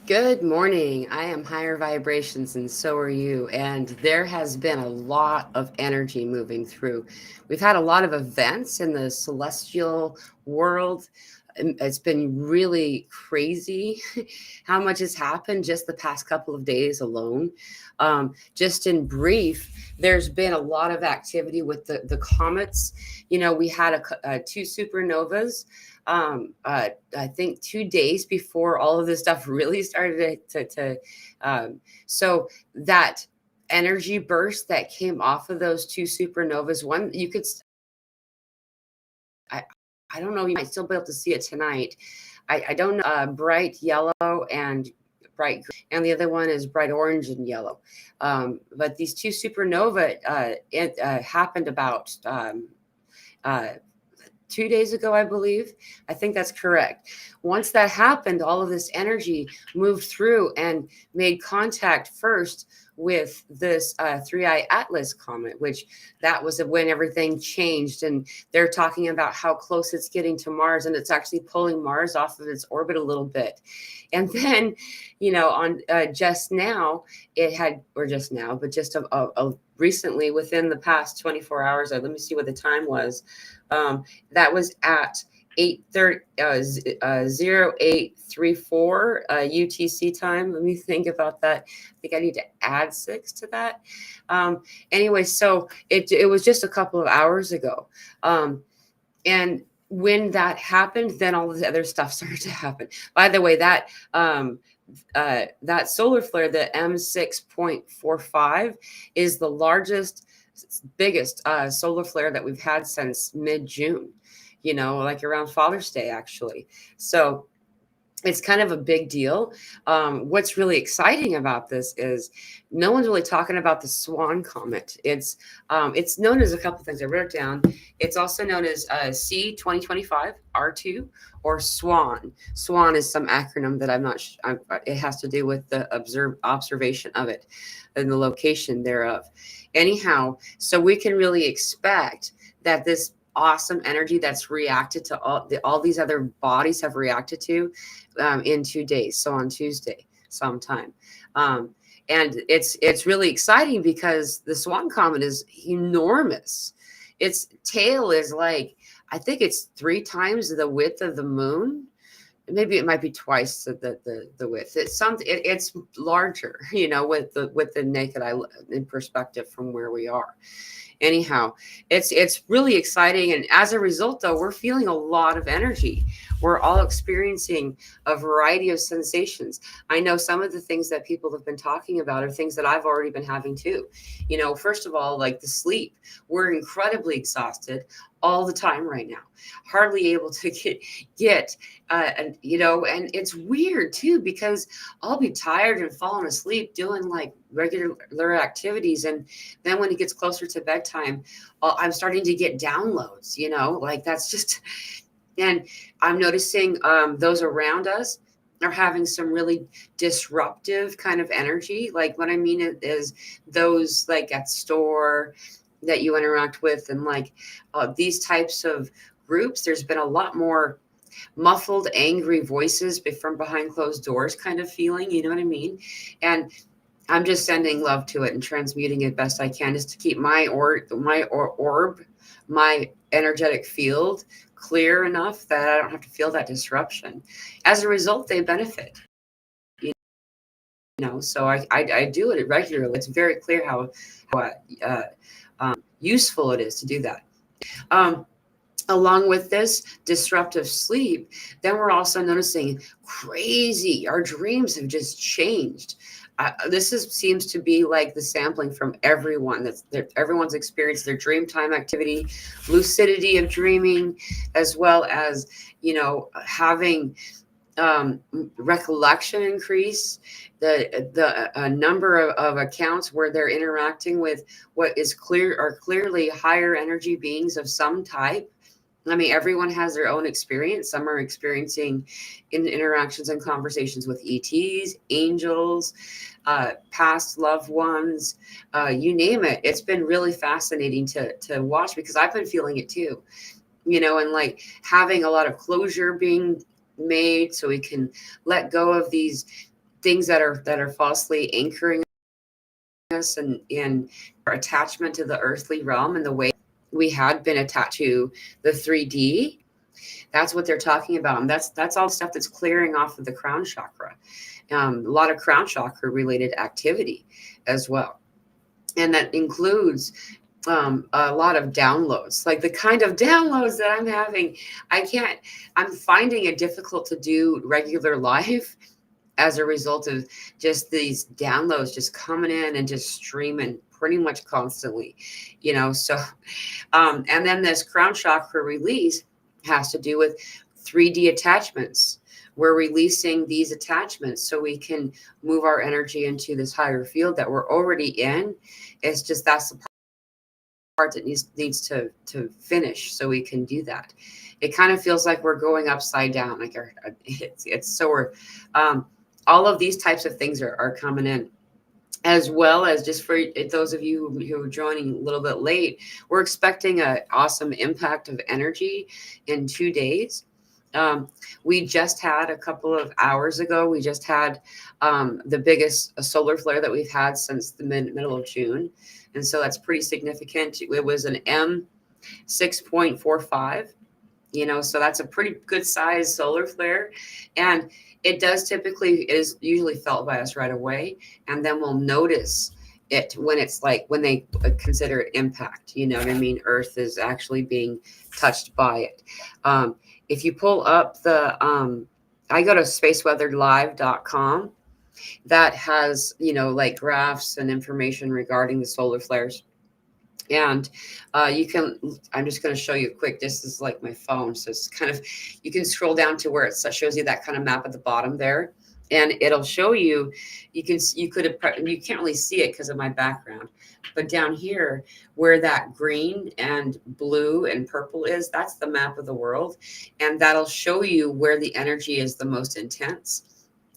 Good morning. I am higher vibrations, and so are you. And there has been a lot of energy moving through. We've had a lot of events in the celestial world. It's been really crazy how much has happened just the past couple of days alone. Just in brief, there's been a lot of activity with the comets. We had two supernovas. I think 2 days before all of this stuff really started um, so that energy burst that came off of those two supernovas, one you could I, I don't know, you might still be able to see it tonight. I don't know, bright yellow and bright green, and the other one is bright orange and yellow. But these two supernova, it happened about uh, 2 days ago, I believe. I think that's correct. Once that happened, all of this energy moved through and made contact first with this three-eye Atlas comet, which that was when everything changed. And they're talking about how close it's getting to Mars, and it's actually pulling Mars off of its orbit a little bit. And then, on just now, it had, or just now, but just recently within the past 24 hours, let me see what the time was. That was at 8:30, 0834 UTC time. Let me think about that. I think I need to add 6 to that. Anyway, so it was just a couple of hours ago. And when that happened, then all the other stuff started to happen. By the way, that solar flare, the M6.45, is the largest, biggest solar flare that we've had since mid-June, like around Father's Day, actually. So it's kind of a big deal. What's really exciting about this is no one's really talking about the Swan comet. It's known as a couple things. I wrote it down. It's also known as C 2025 R2 or Swan. Swan is some acronym that I'm not. It has to do with the observation of it and the location thereof. Anyhow, so we can really expect that this awesome energy that's reacted to all these other bodies have reacted to in 2 days. So on Tuesday, sometime. Um, and it's really exciting because the Swan comet is enormous. Its tail is like, I think it's 3 times the width of the moon. Maybe it might be twice the width. It's larger, with the naked eye in perspective from where we are. Anyhow, it's really exciting, and as a result, though, we're feeling a lot of energy. We're all experiencing a variety of sensations. I know some of the things that people have been talking about are things that I've already been having too. First of all, like the sleep, we're incredibly exhausted all the time right now, hardly able to get and it's weird too, because I'll be tired and falling asleep doing like regular activities, and then when it gets closer to bedtime, I'm starting to get downloads, like that's just, and I'm noticing those around us are having some really disruptive kind of energy. Like what I mean is those like at store that you interact with, and like these types of groups, there's been a lot more muffled, angry voices from behind closed doors kind of feeling, you know what I mean? And I'm just sending love to it and transmuting it best I can, just to keep my orb, my energetic field clear enough that I don't have to feel that disruption. As a result, they benefit. So I do it regularly. It's very clear how useful it is to do that. Um, Along with this disruptive sleep, then we're also noticing crazy, our dreams have just changed. Seems to be like the sampling from everyone. Everyone's experienced their dream time activity, lucidity of dreaming, as well as having recollection increase, the number of accounts where they're interacting with what is clearly higher energy beings of some type. I mean, everyone has their own experience. Some are experiencing interactions and conversations with ETs, angels, past loved ones, you name it. It's been really fascinating to watch, because I've been feeling it too, and like having a lot of closure being made so we can let go of these things that are falsely anchoring us and in our attachment to the earthly realm and the way we had been attached to the 3D. That's what they're talking about, and that's all stuff that's clearing off of the crown chakra. A lot of crown chakra related activity as well, and that includes a lot of downloads, like the kind of downloads that I'm having. I'm finding it difficult to do regular life as a result of just these downloads just coming in and just streaming pretty much constantly, so and then this crown chakra release has to do with 3D attachments. We're releasing these attachments so we can move our energy into this higher field that we're already in. It's just that's the part that needs to finish so we can do that. It kind of feels like we're going upside down, like it's so we're all of these types of things are coming in, as well as, just for those of you who are joining a little bit late, we're expecting an awesome impact of energy in 2 days. We just had a couple of hours ago, we just had the biggest solar flare that we've had since the middle of June. And so that's pretty significant. It was an M6.45, so that's a pretty good size solar flare. And it is usually felt by us right away. And then we'll notice it when they consider it impact, you know what I mean? Earth is actually being touched by it. If you pull up I go to spaceweatherlive.com, that has, like graphs and information regarding the solar flares. And I'm just going to show you quick. This is like my phone. So it's kind of, you can scroll down to where it shows you that kind of map at the bottom there. And it'll show you, you can't really see it because of my background, but down here where that green and blue and purple is, that's the map of the world. And that'll show you where the energy is the most intense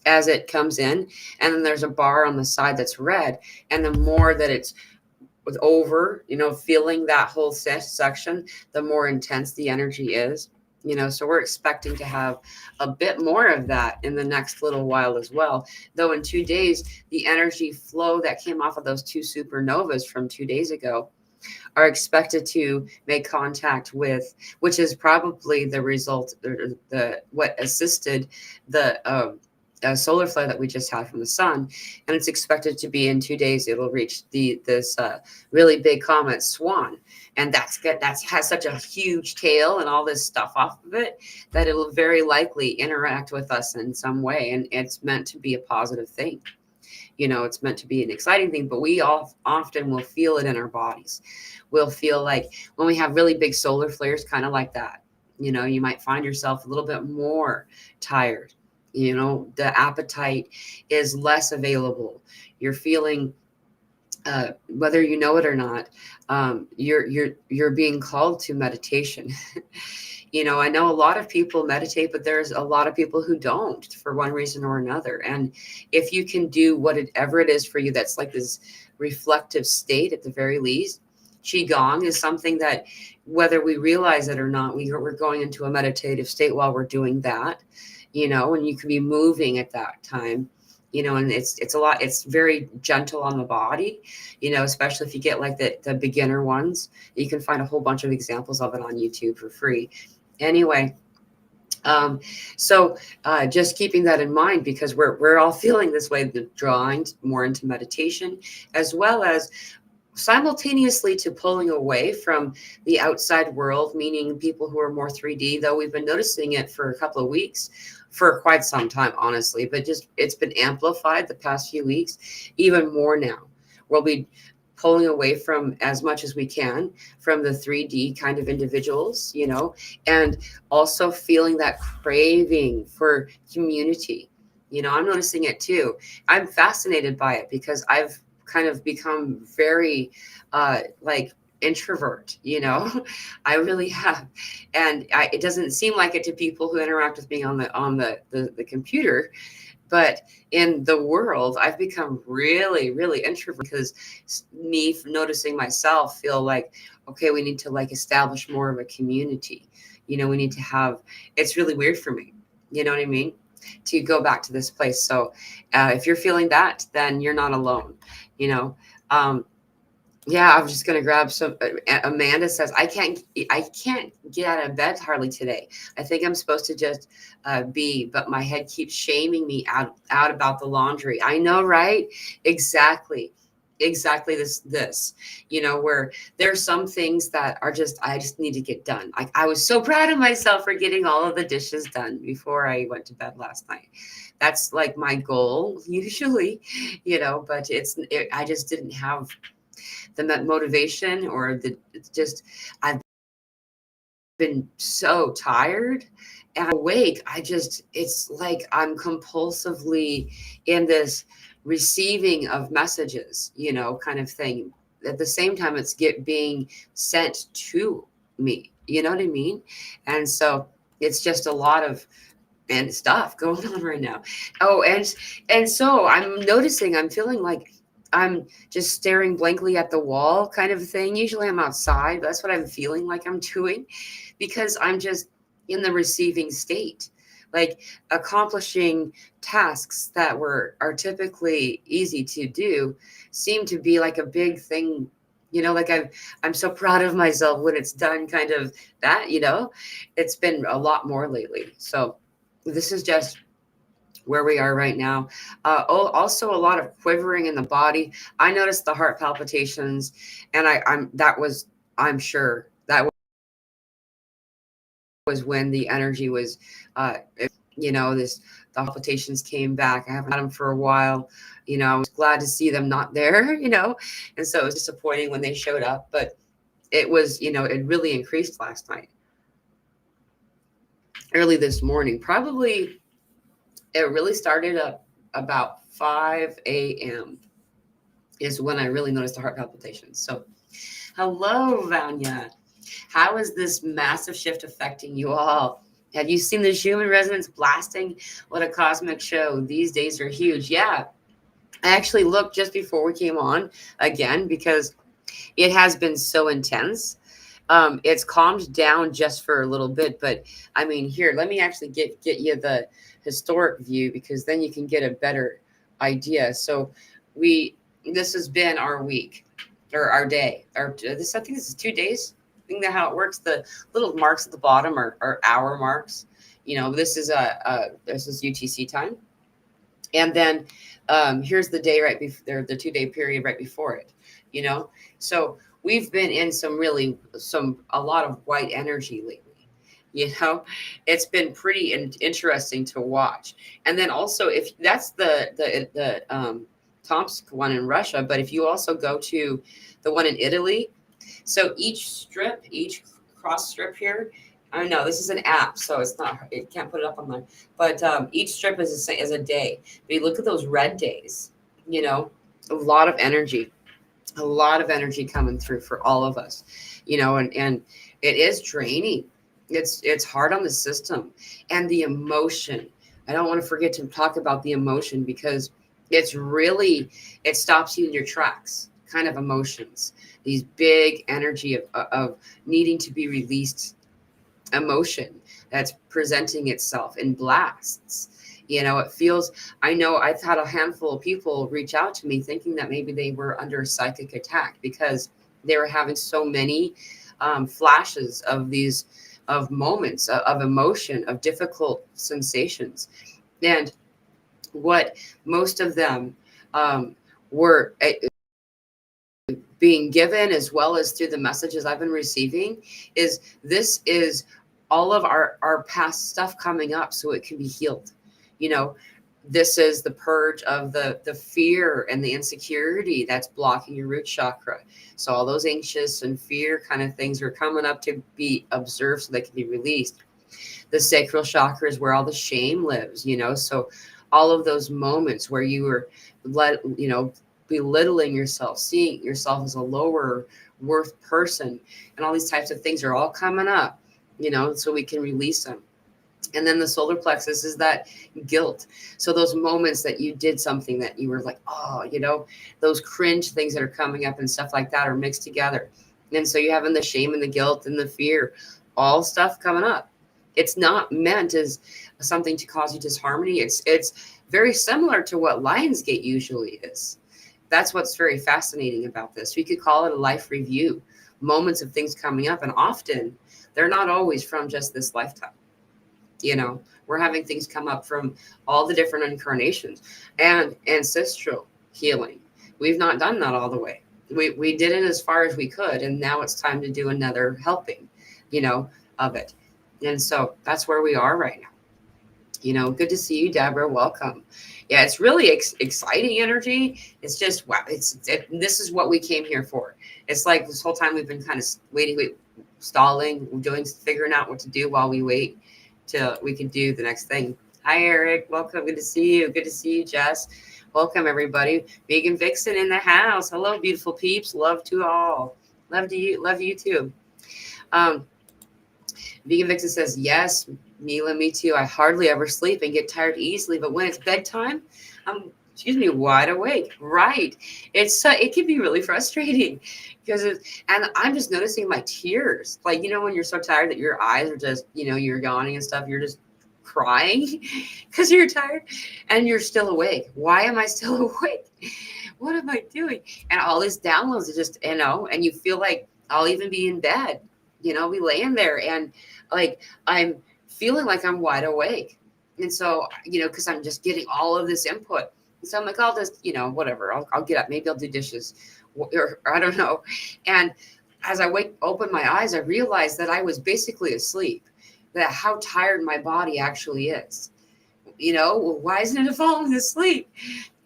as it comes in. And then there's a bar on the side that's red. And the more that it's over, feeling that whole section, the more intense the energy is, so we're expecting to have a bit more of that in the next little while as well. Though in 2 days, the energy flow that came off of those 2 supernovas from 2 days ago are expected to make contact with, which is probably the result, what assisted the solar flare that we just had from the sun. And it's expected to be in 2 days, it'll reach this really big comet Swan. And that has such a huge tail and all this stuff off of it that it'll very likely interact with us in some way. And it's meant to be a positive thing. It's meant to be an exciting thing, but we often will feel it in our bodies. We'll feel like when we have really big solar flares, kind of like that, you might find yourself a little bit more tired. The appetite is less available. You're feeling, whether you know it or not, you're being called to meditation. I know a lot of people meditate, but there's a lot of people who don't for one reason or another. And if you can do whatever it is for you, that's like this reflective state at the very least. Qigong is something that, whether we realize it or not, we're going into a meditative state while we're doing that. And you can be moving at that time, and it's very gentle on the body, especially if you get like the beginner ones. You can find a whole bunch of examples of it on YouTube for free. Anyway, so just keeping that in mind, because we're all feeling this way, the drawing more into meditation, as well as simultaneously to pulling away from the outside world, meaning people who are more 3D, though we've been noticing it for a couple of weeks, for quite some time, honestly, but just it's been amplified the past few weeks, even more now. We'll be pulling away from as much as we can from the 3D kind of individuals, and also feeling that craving for community. I'm noticing it too. I'm fascinated by it because I've kind of become very like introvert, I really have. And it doesn't seem like it to people who interact with me on the computer, but in the world, I've become really, really introvert, because me noticing myself feel like, okay, we need to like establish more of a community. We need to have, it's really weird for me. You know what I mean? to go back to this place. So if you're feeling that, then you're not alone, you know. Yeah, I'm just gonna grab some. Amanda says, I can't get out of bed hardly today. I think I'm supposed to just be, but my head keeps shaming me out about the laundry. I know, right? Exactly, exactly. This, where there's some things that are just I just need to get done. I was so proud of myself for getting all of the dishes done before I went to bed last night. That's like my goal usually, but I just didn't have the motivation or the just I've been so tired and awake. It's like I'm compulsively in this receiving of messages, kind of thing. At the same time, it's being sent to me. You know what I mean? And so it's just a lot of and stuff going on right now. Oh, and so I'm noticing I'm feeling like I'm just staring blankly at the wall kind of thing. Usually I'm outside, but that's what I'm feeling like I'm doing because I'm just in the receiving state. Like accomplishing tasks that are typically easy to do seem to be like a big thing, like I'm so proud of myself when it's done, kind of that, it's been a lot more lately. So this is just where we are right now. Also, a lot of quivering in the body. I noticed the heart palpitations, and I'm sure that was when the energy was, uh, this the palpitations came back. I haven't had them for a while. I was glad to see them not there. And so it was disappointing when they showed up, but it was, it really increased last night, early this morning, probably. It really started up about 5 a.m. is when I really noticed the heart palpitations. So, hello, Vanya. How is this massive shift affecting you all? Have you seen the Schumann resonance blasting? What a cosmic show. These days are huge. Yeah, I actually looked just before we came on again because it has been so intense. It's calmed down just for a little bit, but I mean, here, let me actually get you the historic view because then you can get a better idea. So this has been our week or our day, or this, I think this is 2 days. I think that how it works. The little marks at the bottom are hour marks. This is this is UTC time, and then here's the day right before the 2 day period right before it. So we've been in a lot of white energy lately. It's been pretty interesting to watch. And then also, if that's the Tomsk one in Russia, but if you also go to the one in Italy, so each cross strip here, I know this is an app, so it can't put it up on there, but each strip is a day. But you look at those red days, a lot of energy, coming through for all of us, and it is draining. It's hard on the system and the emotion. I don't want to forget to talk about the emotion because it stops you in your tracks, kind of emotions, these big energy of needing to be released emotion that's presenting itself in blasts. It feels, I know I've had a handful of people reach out to me thinking that maybe they were under a psychic attack because they were having so many flashes of moments of emotion, of difficult sensations. And what most of them were being given, as well as through the messages I've been receiving, is this is all of our past stuff coming up so it can be healed. This is the purge of the fear and the insecurity that's blocking your root chakra. So all those anxious and fear kind of things are coming up to be observed so they can be released. The sacral chakra is where all the shame lives, so all of those moments where you were belittling yourself, seeing yourself as a lower worth person, and all these types of things are all coming up, so we can release them. And then the solar plexus is that guilt. So those moments that you did something that you were like, oh, those cringe things that are coming up and stuff like that are mixed together. And so you're having the shame and the guilt and the fear, all stuff coming up. It's not meant as something to cause you disharmony. It's very similar to what Lionsgate usually is. That's what's very fascinating about this. We could call it a life review, moments of things coming up, and often they're not always from just this lifetime. We're having things come up from all the different incarnations and ancestral healing. We've not done that all the way. We did it as far as we could, and now it's time to do another helping, of it. And so that's where we are right now. Good to see you, Deborah. Welcome. Yeah, it's really exciting energy. It's just, wow. This is what we came here for. It's like this whole time we've been kind of waiting, stalling, figuring out what to do while we wait till we can do the next thing. Hi, Eric. Welcome. Good to see you. Good to see you, Jess. Welcome, everybody. Vegan Vixen in the house. Hello, beautiful peeps. Love to all. Love you too. Vegan Vixen says, yes, Mila, me too. I hardly ever sleep and get tired easily, but when it's bedtime, I'm wide awake. Right. It can be really frustrating because and I'm just noticing my tears. Like, when you're so tired that your eyes are just, you're yawning and stuff, you're just crying because you're tired and you're still awake. Why am I still awake? What am I doing? And all these downloads are just, and you feel like I'll even be in bed, be laying there and like I'm feeling like I'm wide awake. And so, because I'm just getting all of this input. So I'm like, I'll just, whatever, I'll get up. Maybe I'll do dishes or I don't know. And as I open my eyes, I realized that I was basically asleep, that how tired my body actually is. Why isn't it falling asleep?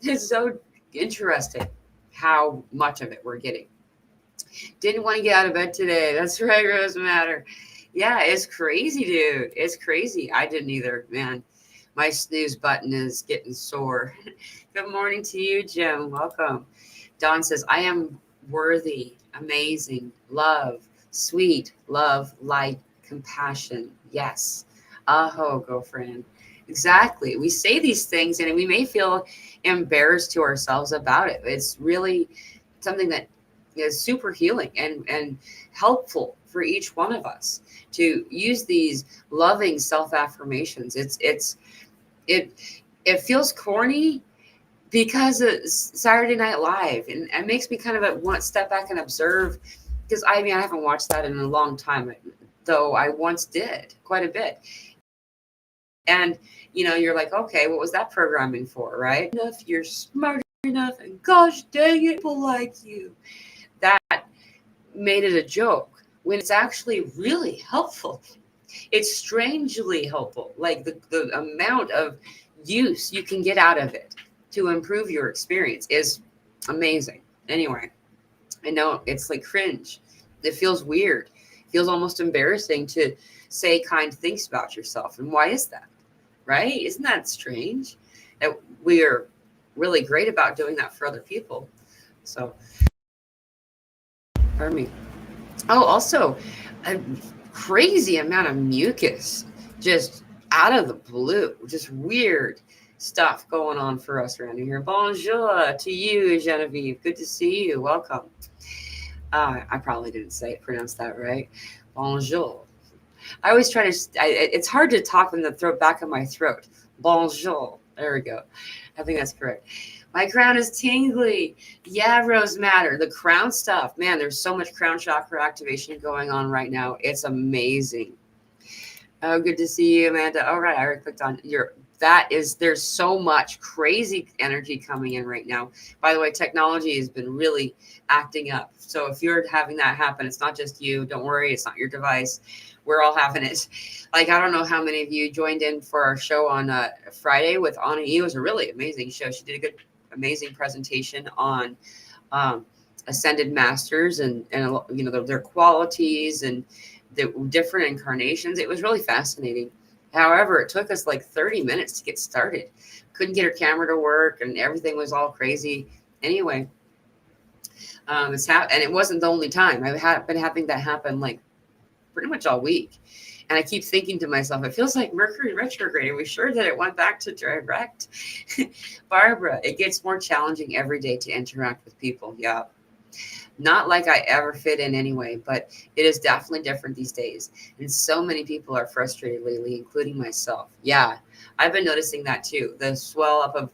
It's so interesting how much of it we're getting. Didn't want to get out of bed today. That's right, Rose Matter. Yeah, it's crazy, dude. It's crazy. I didn't either, man. My snooze button is getting sore. Good morning to you, Jim. Welcome. Dawn says, I am worthy, amazing, love, sweet, love, light, compassion. Yes. Aho, girlfriend. Exactly. We say these things and we may feel embarrassed to ourselves about it. It's really something that is super healing and helpful for each one of us to use these loving self-affirmations. It feels corny because it's Saturday Night Live, and it makes me kind of want to step back and observe, because I haven't watched that in a long time, though I once did quite a bit. And you're like, okay, what was that programming for, right? Enough, you're smart enough, and gosh dang it, people like you. That made it a joke when it's actually really helpful. It's strangely helpful. Like the amount of use you can get out of it to improve your experience is amazing. Anyway, I know it's like cringe. It feels weird. It feels almost embarrassing to say kind things about yourself. And why is that? Right? Isn't that strange? That we are really great about doing that for other people. So, pardon me. Oh, also, a crazy amount of mucus just out of the blue. Just weird stuff going on for us around here. Bonjour to you, Genevieve. Good to see you. Welcome. I probably didn't pronounce that right. Bonjour. I always try to, it's hard to talk in the back of my throat. Bonjour. There we go. I think that's correct. My crown is tingly. Yeah, Rose Matter. The crown stuff. Man, there's so much crown chakra activation going on right now. It's amazing. Oh, good to see you, Amanda. All right, I already clicked on there's so much crazy energy coming in right now. By the way, technology has been really acting up. So if you're having that happen, it's not just you. Don't worry, it's not your device. We're all having it. Like, I don't know how many of you joined in for our show on Friday with Anna E. It was a really amazing show. She did a amazing presentation on ascended masters and their qualities and the different incarnations. It was really fascinating. However, it took us like 30 minutes to get started. Couldn't get her camera to work and everything was all crazy. Anyway, and it wasn't the only time. I've been having that happen like pretty much all week. And I keep thinking to myself, it feels like Mercury retrograde. Are we sure that it went back to direct? Barbara, it gets more challenging every day to interact with people. Yeah. Not like I ever fit in anyway, but it is definitely different these days. And so many people are frustrated lately, including myself. Yeah, I've been noticing that too. The swell up of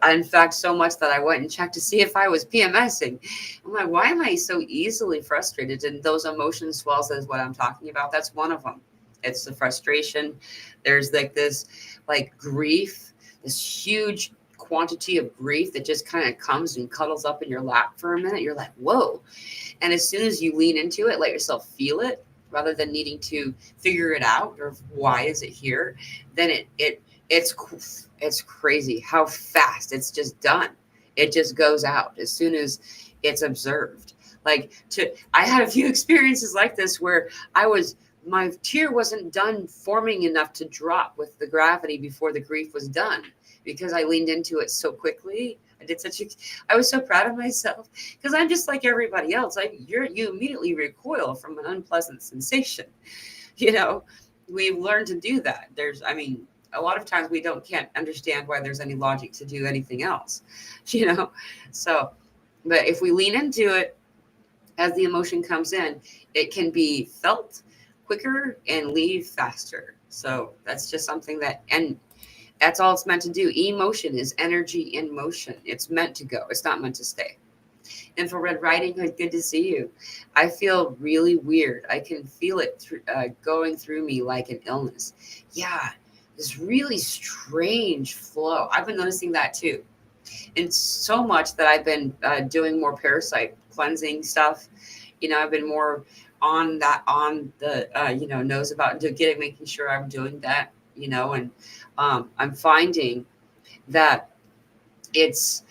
in fact, so much that I went and checked to see if I was PMSing. I'm like, why am I so easily frustrated? And those emotion swells is what I'm talking about. That's one of them. It's the frustration. There's like this like grief, this huge quantity of grief that just kind of comes and cuddles up in your lap for a minute. You're like, whoa. And as soon as you lean into it, let yourself feel it rather than needing to figure it out or why is it here, then it's crazy how fast it's just done. It just goes out as soon as it's observed. I had a few experiences like this where my tear wasn't done forming enough to drop with the gravity before the grief was done because I leaned into it so quickly. I was so proud of myself because I'm just like everybody else. You immediately recoil from an unpleasant sensation. You know, we've learned to do that. A lot of times we can't understand why there's any logic to do anything else, you know? So, but if we lean into it as the emotion comes in, it can be felt quicker and leave faster. So that's just something and that's all it's meant to do. Emotion is energy in motion. It's meant to go. It's not meant to stay. And for Red Riding Hood, good to see you. I feel really weird. I can feel it going through me like an illness. Yeah, this really strange flow. I've been noticing that too. And so much that I've been doing more parasite cleansing stuff. I've been more on the knows about making sure I'm doing that, and I'm finding that it's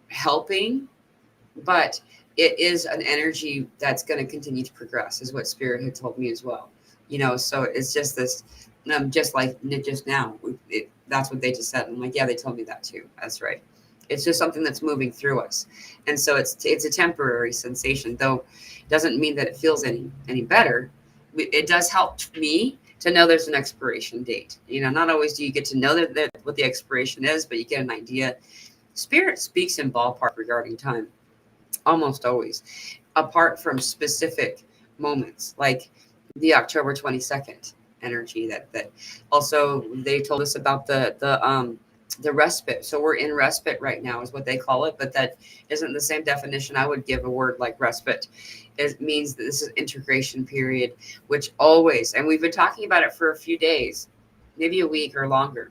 helping, but it is an energy that's going to continue to progress, is what Spirit had told me as well. So it's just this, just like just now, that's what they just said. I'm like, yeah, they told me that too. That's right. It's just something that's moving through us. And so it's a temporary sensation, though it doesn't mean that it feels any better. It does help me to know there's an expiration date. Not always do you get to know that what the expiration is, but you get an idea. Spirit speaks in ballpark regarding time, almost always, apart from specific moments, like the October 22nd energy that also they told us about the respite. So we're in respite right now is what they call it, but that isn't the same definition I would give a word like respite. It means that this is integration period, which always, and we've been talking about it for a few days, maybe a week or longer.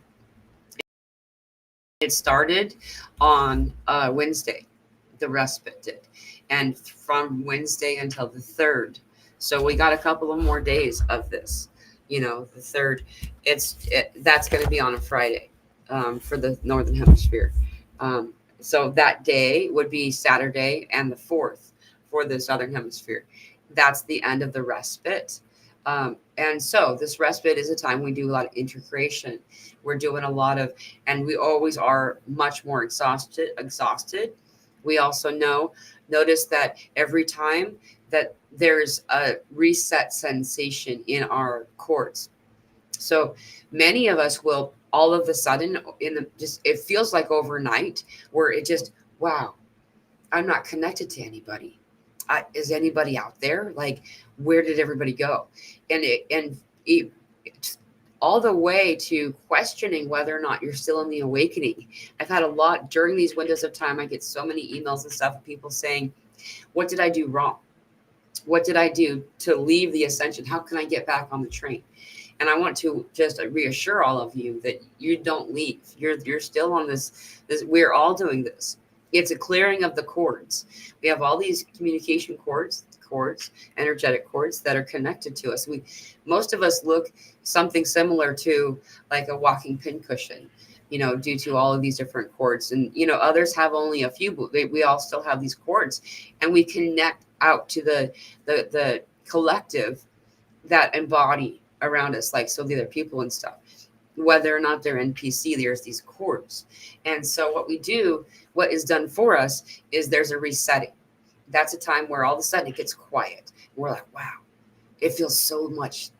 It started on Wednesday, the respite did, and from Wednesday until the 3rd. So we got a couple of more days of this. The 3rd, that's going to be on a Friday for the Northern Hemisphere. So that day would be Saturday and the 4th for the Southern Hemisphere. That's the end of the respite. And so this respite is a time we do a lot of integration. We're doing a lot of, and we always are much more exhausted. We also notice that every time that there's a reset sensation in our cords. So many of us will all of a sudden it feels like overnight where it just, wow, I'm not connected to anybody. Is anybody out there? Like, where did everybody go? And all the way to questioning whether or not you're still in the awakening. I've had a lot during these windows of time. I get so many emails and stuff of people saying, what did I do wrong? What did I do to leave the ascension? How can I get back on the train? And I want to just reassure all of you that you don't leave. You're still on this. We're all doing this. It's a clearing of the cords. We have all these communication cords, energetic cords that are connected to us. Most of us look something similar to like a walking pincushion, due to all of these different cords. And, others have only a few, but we all still have these cords, and we connect out to the collective that embody around us, like so the other people and stuff. Whether or not they're NPC, there's these cords. And so what is done for us is there's a resetting. That's a time where all of a sudden it gets quiet. We're like, wow, it feels so much.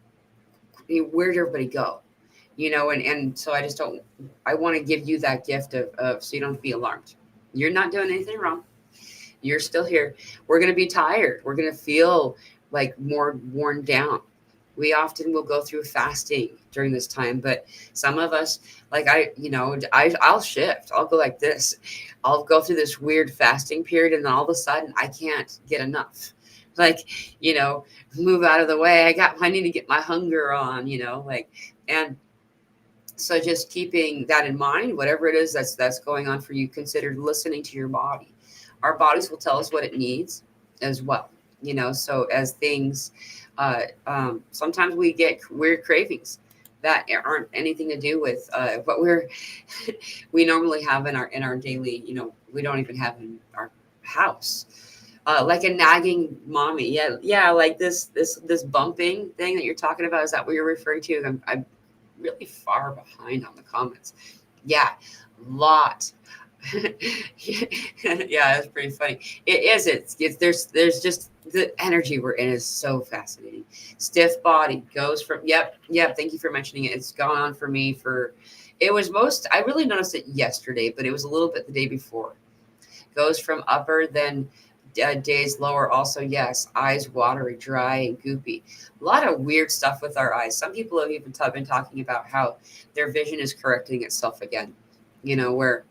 Where did everybody go? And so I want to give you that gift of so you don't be alarmed. You're not doing anything wrong. You're still here. We're going to be tired. We're going to feel like more worn down. We often will go through fasting during this time, but some of us, like I'll shift. I'll go like this. I'll go through this weird fasting period, and then all of a sudden I can't get enough. Like, you know, move out of the way. I need to get my hunger on, like, and so just keeping that in mind, whatever it is that's going on for you, consider listening to your body. Our bodies will tell us what it needs as well. So as things, sometimes we get weird cravings that aren't anything to do with what we normally have in our daily. We don't even have in our house. Like a nagging mommy, yeah, like this bumping thing that you're talking about. Is that what you're referring to? I'm really far behind on the comments. Yeah, lot. Yeah, that's pretty funny. It is. It's there's just the energy we're in is so fascinating. Stiff body goes from yep. Thank you for mentioning it. It's gone on for me for. It was I really noticed it yesterday, but it was a little bit the day before. Goes from upper, then days lower. Also, yes, eyes watery, dry, and goopy. A lot of weird stuff with our eyes. Some people have even been talking about how their vision is correcting itself again. Where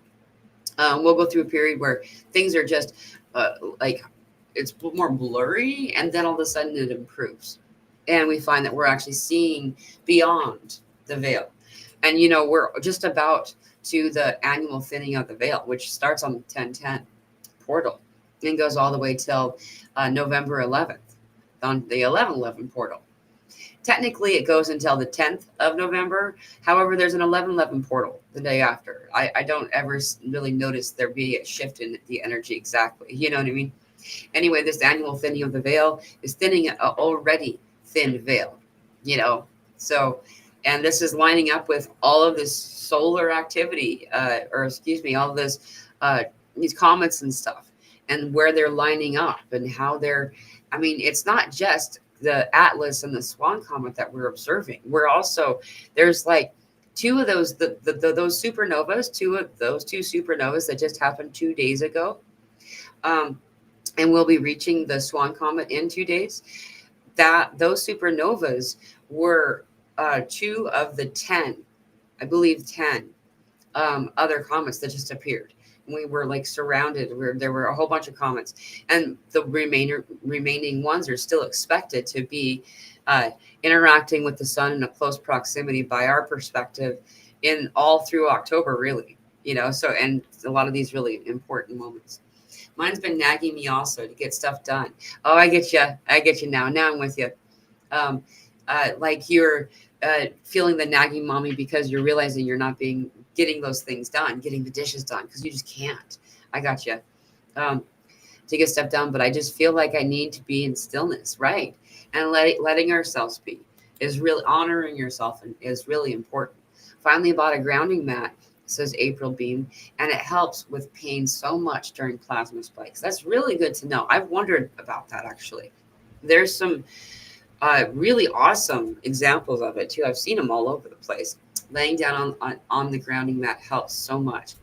we'll go through a period where things are just like it's more blurry, and then all of a sudden it improves, and we find that we're actually seeing beyond the veil. And we're just about to the annual thinning of the veil, which starts on the 1010 portal and goes all the way till November 11th on the 1111 portal. Technically, it goes until the 10th of November. However, there's an 1111 portal the day after. I don't ever really notice there be a shift in the energy exactly. You know what I mean? Anyway, this annual thinning of the veil is thinning an already thin veil. So, and this is lining up with all of this solar activity, or excuse me, all of this, these comets and stuff, and where they're lining up and how they're. I mean, it's not just the Atlas and the Swan comet that we're observing. We're also there's like two of those those supernovas, two supernovas that just happened 2 days ago, and we'll be reaching the Swan comet in 2 days. That those supernovas were two of the 10, I believe 10 other comets that just appeared. We were like surrounded. There were a whole bunch of comets, and the remaining ones are still expected to be interacting with the sun in a close proximity by our perspective in all through October, really. So, and a lot of these really important moments. Mine's been nagging me also to get stuff done. Oh, I get you now. Now I'm with you. Like you're feeling the nagging mommy because you're realizing you're not getting those things done, getting the dishes done because you just can't. I got you. To get stuff done, but I just feel like I need to be in stillness, right? And letting ourselves be is really honoring yourself and is really important. Finally, bought a grounding mat, says April Beam, and it helps with pain so much during plasma spikes. That's really good to know. I've wondered about that actually. There's some really awesome examples of it too. I've seen them all over the place. Laying down on the grounding mat helps so much.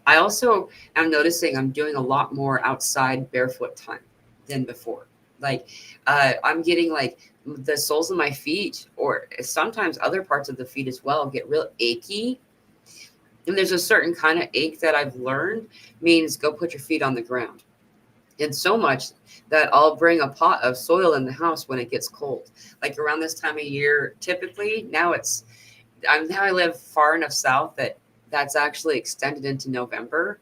I also am noticing I'm doing a lot more outside barefoot time than before. Like I'm getting like the soles of my feet, or sometimes other parts of the feet as well, get real achy. And there's a certain kind of ache that I've learned means go put your feet on the ground. And so much that I'll bring a pot of soil in the house when it gets cold. Like around this time of year, typically, now I live far enough south that that's actually extended into November,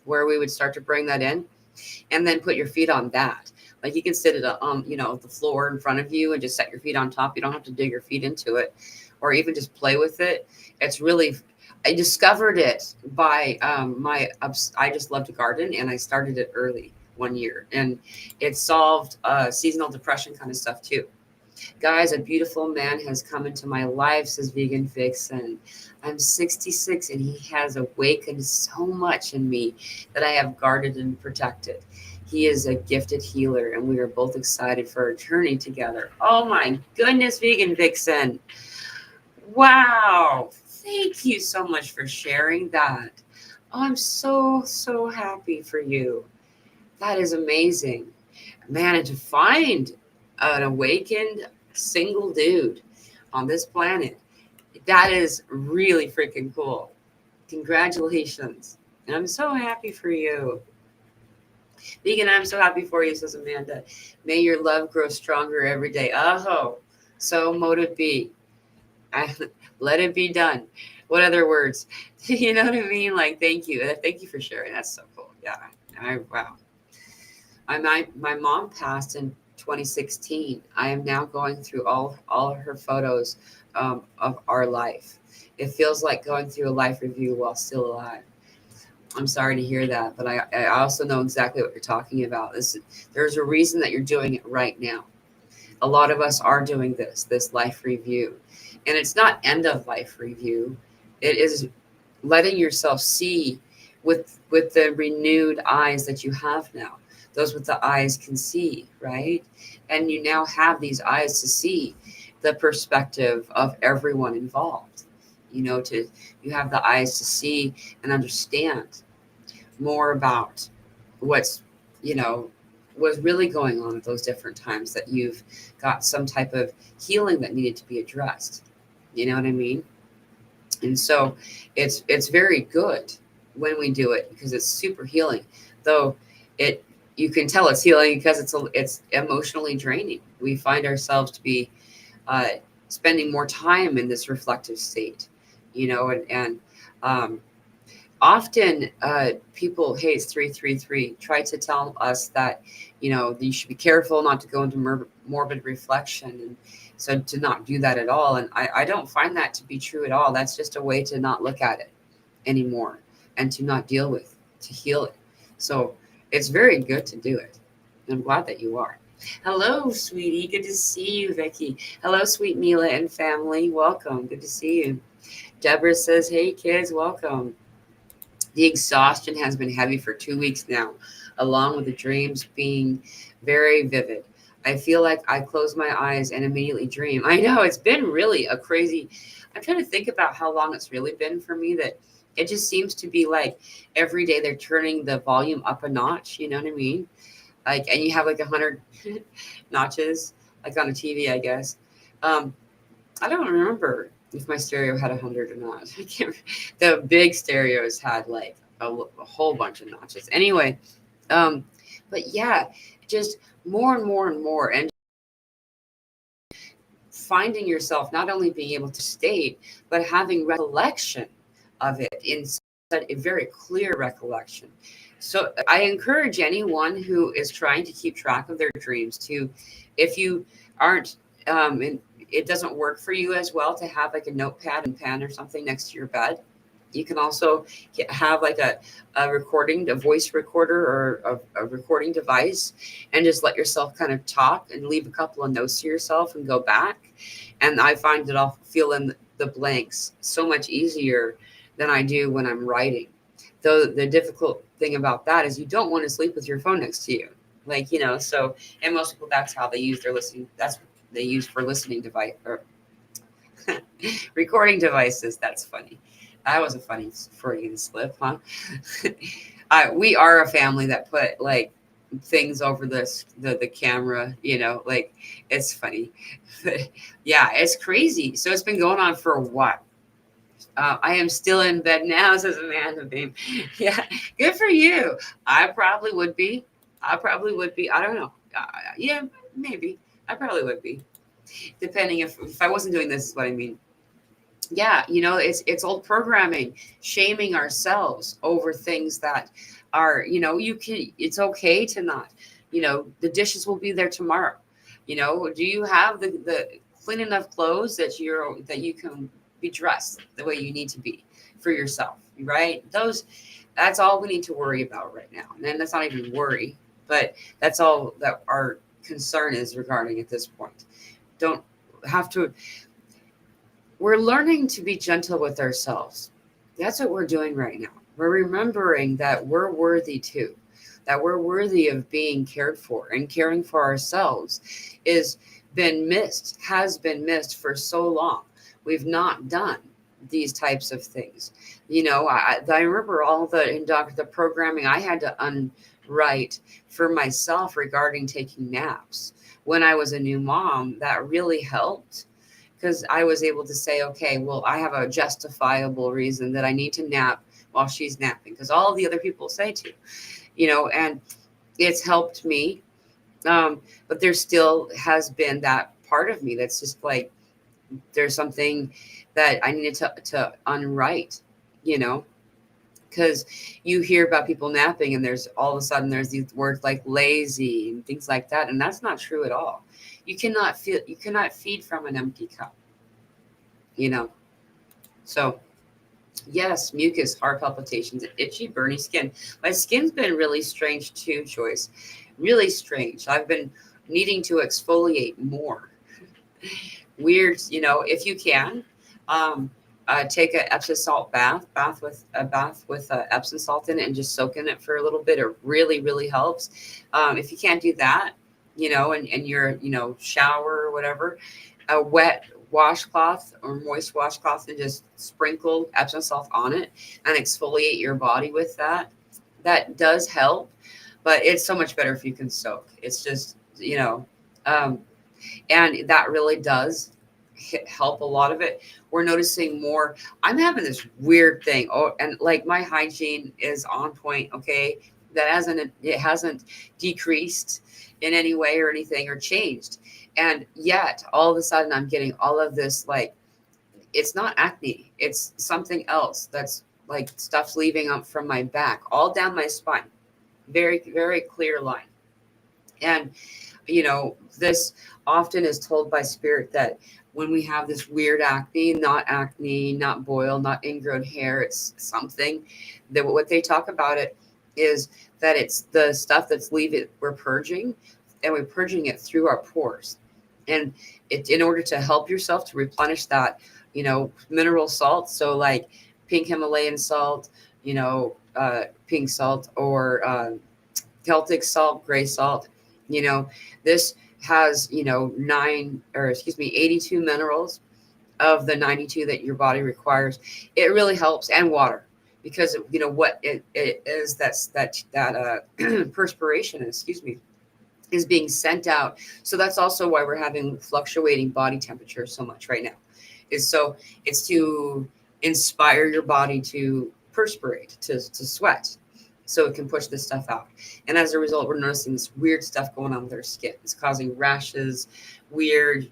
where we would start to bring that in, and then put your feet on that. Like you can sit at the floor in front of you and just set your feet on top. You don't have to dig your feet into it, or even just play with it. It's really. I discovered it by I just love to garden, and I started it early one year, and it solved seasonal depression kind of stuff too. Guys, a beautiful man has come into my life, says Vegan Vixen. I'm 66 and he has awakened so much in me that I have guarded and protected. He is a gifted healer, and we are both excited for our journey together. Oh my goodness, Vegan Vixen. Wow. Thank you so much for sharing that. Oh, I'm so happy for you. That is amazing, man. And to find an awakened single dude on this planet, that is really freaking cool. Congratulations. And I'm so happy for you. Vegan, I'm so happy for you, says Amanda. May your love grow stronger every day. Oh, so mote it be. I, let it be done. What other words? You know what I mean? Like, thank you. Thank you for sharing. That's so cool. Yeah. Wow. My mom passed in 2016. I am now going through all of her photos of our life. It feels like going through a life review while still alive. I'm sorry to hear that, but I also know exactly what you're talking about. There's a reason that you're doing it right now. A lot of us are doing this life review, and it's not end of life review. It is letting yourself see with the renewed eyes that you have now. Those with the eyes can see, right? And you now have these eyes to see the perspective of everyone involved. You have the eyes to see and understand more about what's you know was really going on at those different times that you've got some type of healing that needed to be addressed. You know what I mean? And so it's very good when we do it because it's super healing. Though it you can tell it's healing because it's emotionally draining. We find ourselves to be uh, spending more time in this reflective state, and often people, hey, it's 333, try to tell us that you should be careful not to go into morbid reflection, and so to not do that at all. And I don't find that to be true at all. That's just a way to not look at it anymore and to not deal with, to heal it. So it's very good to do it. I'm glad that you are. Hello, sweetie. Good to see you, Vicky. Hello, sweet Mila and family. Welcome. Good to see you. Deborah says, hey, kids, welcome. The exhaustion has been heavy for 2 weeks now, along with the dreams being very vivid. I feel like I close my eyes and immediately dream. I know it's been really a crazy. I'm trying to think about how long it's really been for me that it just seems to be like every day they're turning the volume up a notch. You know what I mean? Like, and you have like 100 notches, like on a TV, I guess. Um, I don't remember if my stereo had 100 or not. I can't. The big stereos had like a whole bunch of notches. Anyway, um, but yeah, just more and more and more, and finding yourself not only being able to state, but having recollection of it in a very clear recollection. So I encourage anyone who is trying to keep track of their dreams to, if you aren't, and it doesn't work for you as well, to have like a notepad and pen or something next to your bed. You can also have like a recording, a voice recorder or a recording device, and just let yourself kind of talk and leave a couple of notes to yourself and go back. And I find that I'll fill in the blanks so much easier than I do when I'm writing. Though the difficult thing about that is you don't want to sleep with your phone next to you. Like, so, and most people, that's how they use their listening. That's what they use for listening device or recording devices. That's funny. That was a funny Freudian slip, huh? We are a family that put like things over the camera, like it's funny. Yeah, it's crazy. So it's been going on for what? I am still in bed now, says Amanda Beam. Yeah, good for you. I probably would be. I don't know. Yeah, maybe. I probably would be. Depending if I wasn't doing this, is what I mean. Yeah, it's old programming, shaming ourselves over things that are, it's okay to not, the dishes will be there tomorrow. Do you have the clean enough clothes that you can be dressed the way you need to be for yourself, right? That's all we need to worry about right now. And then that's not even worry, but that's all that our concern is regarding at this point. Don't have to. We're learning to be gentle with ourselves. That's what we're doing right now. We're remembering that we're worthy too, that we're worthy of being cared for, and caring for ourselves has been missed for so long. We've not done these types of things. I remember all the programming I had to right. For myself, regarding taking naps, when I was a new mom, that really helped because I was able to say, okay, well, I have a justifiable reason that I need to nap while she's napping, because all the other people say to, and it's helped me. But there still has been that part of me that's just like, there's something that I needed to unwrite, you know, because you hear about people napping and there's all of a sudden there's these words like lazy and things like that. And that's not true at all. You cannot feed from an empty cup, you know? So yes, mucus, heart palpitations, itchy, burny skin. My skin's been really strange too, Joyce. Really strange. I've been needing to exfoliate more. Weird, if you can, um, take a Epsom salt bath with Epsom salt in it and just soak in it for a little bit. It really, really helps. If you can't do that, and you're, shower or whatever, a wet washcloth or moist washcloth and just sprinkle Epsom salt on it and exfoliate your body with that. That does help, but it's so much better if you can soak. It's just, um, and that really does help a lot of it. We're noticing more. I'm having this weird thing. Oh, and like my hygiene is on point. Okay. It hasn't decreased in any way or anything or changed. And yet all of a sudden I'm getting all of this, like, it's not acne. It's something else that's like stuff's leaving up from my back, all down my spine. Very, very clear line. And this often is told by spirit that when we have this weird acne, not boil, not ingrown hair, it's something that what they talk about it is that it's the stuff that's leaving, we're purging, and we're purging it through our pores. And it, in order to help yourself to replenish that, mineral salt. So like pink Himalayan salt, pink salt, or Celtic salt, gray salt. This has, 82 minerals of the 92 that your body requires. It really helps, and water, because what it is, that perspiration, excuse me, is being sent out. So that's also why we're having fluctuating body temperature so much right now. It's to inspire your body to perspirate, to sweat, so it can push this stuff out. And as a result, we're noticing this weird stuff going on with our skin. It's causing rashes, weird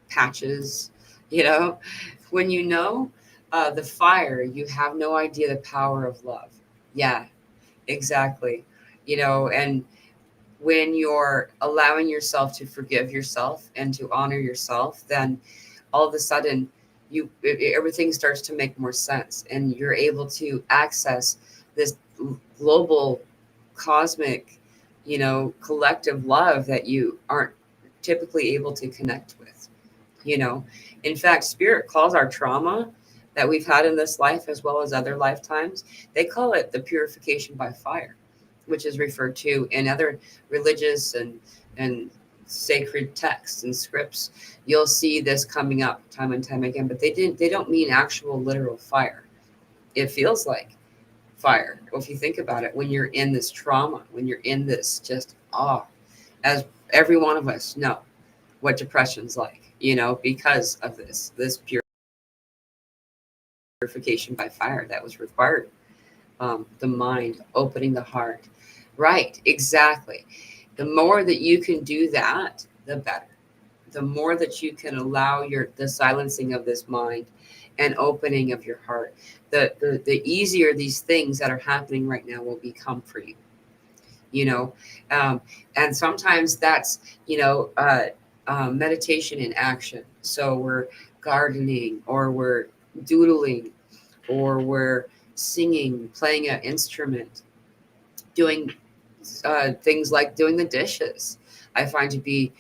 patches. When the fire, you have no idea the power of love. Yeah, exactly. And when you're allowing yourself to forgive yourself and to honor yourself, then all of a sudden everything starts to make more sense, and you're able to access this global, cosmic, collective love that you aren't typically able to connect with. In fact, spirit calls our trauma that we've had in this life as well as other lifetimes, they call it the purification by fire, which is referred to in other religious and sacred texts and scripts. You'll see this coming up time and time again, but they don't mean actual literal fire. It feels like fire. Well, if you think about it, when you're in this trauma, when you're in this just as every one of us know what depression's like, because of this purification by fire that was required. The mind, opening the heart. Right, exactly. The more that you can do that, the better. The more that you can allow the silencing of this mind and opening of your heart, the easier these things that are happening right now will become for you. And sometimes that's meditation in action. So we're gardening, or we're doodling, or we're singing, playing an instrument, doing things like doing the dishes. I find to be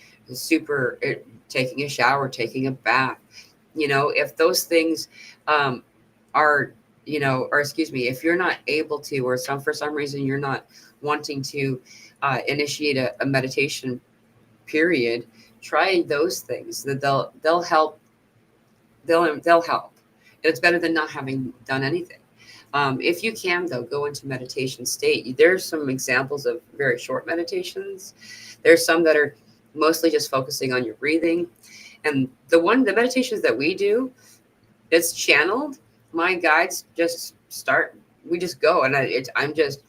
taking a shower, taking a bath. If those things are, or excuse me, if you're not able to, or for some reason you're not wanting to initiate a meditation period, try those things. That they'll help. They'll help. It's better than not having done anything. If you can, though, go into meditation state. There's some examples of very short meditations. There's some that are mostly just focusing on your breathing. And the meditations that we do, it's channeled. My guides just start, we just go. And I'm just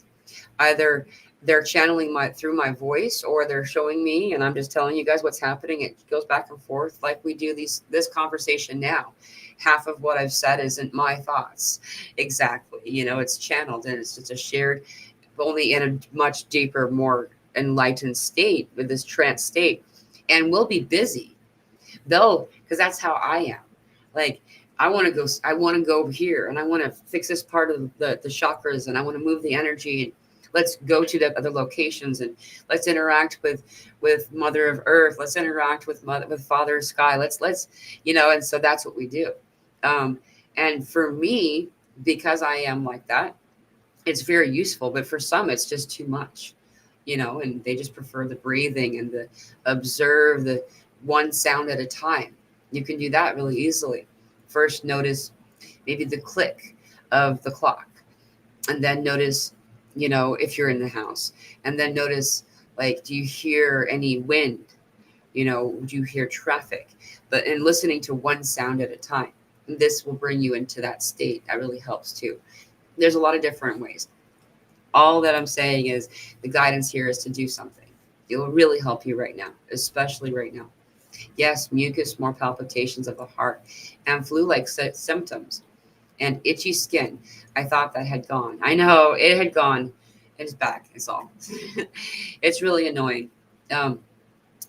either they're channeling through my voice, or they're showing me and I'm just telling you guys what's happening. It goes back and forth like we do this conversation now. Half of what I've said isn't my thoughts exactly, it's channeled, and it's just a shared, only in a much deeper, more enlightened state, with this trance state. And we'll be busy though, because that's how I am. Like, I want to go over here, and I want to fix this part of the chakras, and I want to move the energy, and let's go to the other locations, and let's interact with Mother of Earth. Let's interact with Father Sky. Let's and so that's what we do. And for me, because I am like that, it's very useful. But for some, it's just too much, and they just prefer the breathing and the observe the one sound at a time. You can do that really easily. First, notice maybe the click of the clock, and then notice, if you're in the house, and then notice, like, do you hear any wind? Do you hear traffic? But in listening to one sound at a time, this will bring you into that state. That really helps too. There's a lot of different ways. All that I'm saying is the guidance here is to do something. It will really help you right now, especially right now. Yes, mucus, more palpitations of the heart, and flu-like symptoms, and itchy skin. I thought that had gone. I know it had gone. It's back. It's all. It's really annoying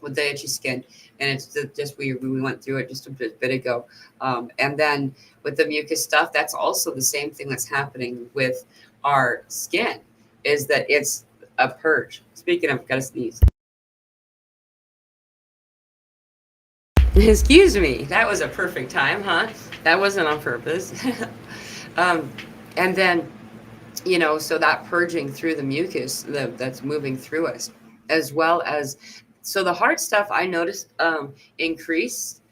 with the itchy skin, and it's just we went through it just a bit ago. And then with the mucus stuff, that's also the same thing that's happening with our skin, is that it's a purge. Speaking of, gotta sneeze. Excuse me. That was a perfect time, huh? That wasn't on purpose. And then, so that purging through the mucus that's moving through us, as well as, so the heart stuff I noticed increases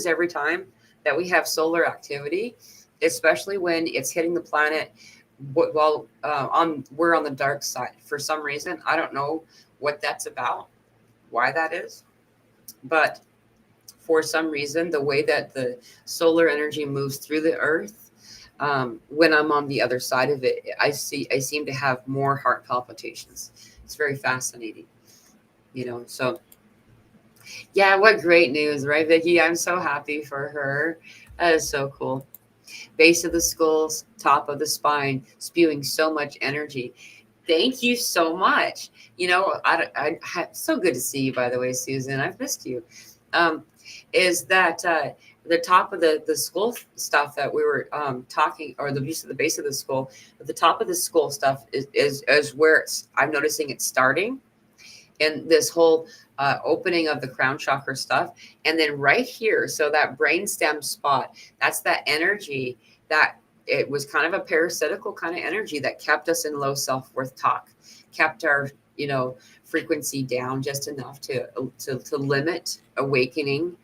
every time that we have solar activity, especially when it's hitting the planet while we're on the dark side. For some reason, I don't know what that's about, why that is, but for some reason, the way that the solar energy moves through the earth, when I'm on the other side of it, I seem to have more heart palpitations. It's very fascinating, so yeah, what great news, right, Vicki? I'm so happy for her. That is so cool. Base of the skull, top of the spine, spewing so much energy. Thank you so much. So good to see you, by the way, Susan. I've missed you. Is that the top of the skull stuff that we were talking, or the base of the skull, but the top of the skull stuff is where I'm noticing it's starting, and this whole opening of the crown chakra stuff, and then right here, so that brainstem spot, that's that energy that it was kind of a parasitical kind of energy that kept us in low self-worth talk, kept our frequency down just enough to limit awakening.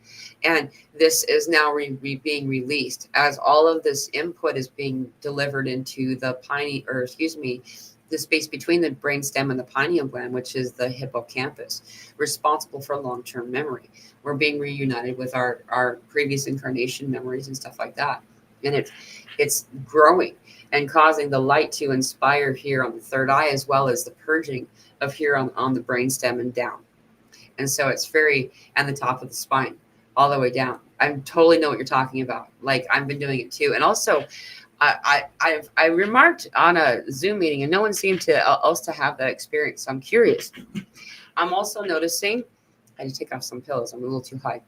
And this is now being released as all of this input is being delivered into the the space between the brainstem and the pineal gland, which is the hippocampus, responsible for long-term memory. We're being reunited with our previous incarnation memories and stuff like that. And it's growing and causing the light to inspire here on the third eye, as well as the purging of here on the brainstem and down. And so it's and the top of the spine all the way down. I totally know what you're talking about. Like, I've been doing it too. And also I remarked on a Zoom meeting, and no one seemed to else to have that experience. So I'm curious. I'm also noticing, I need to take off some pillows. I'm a little too high.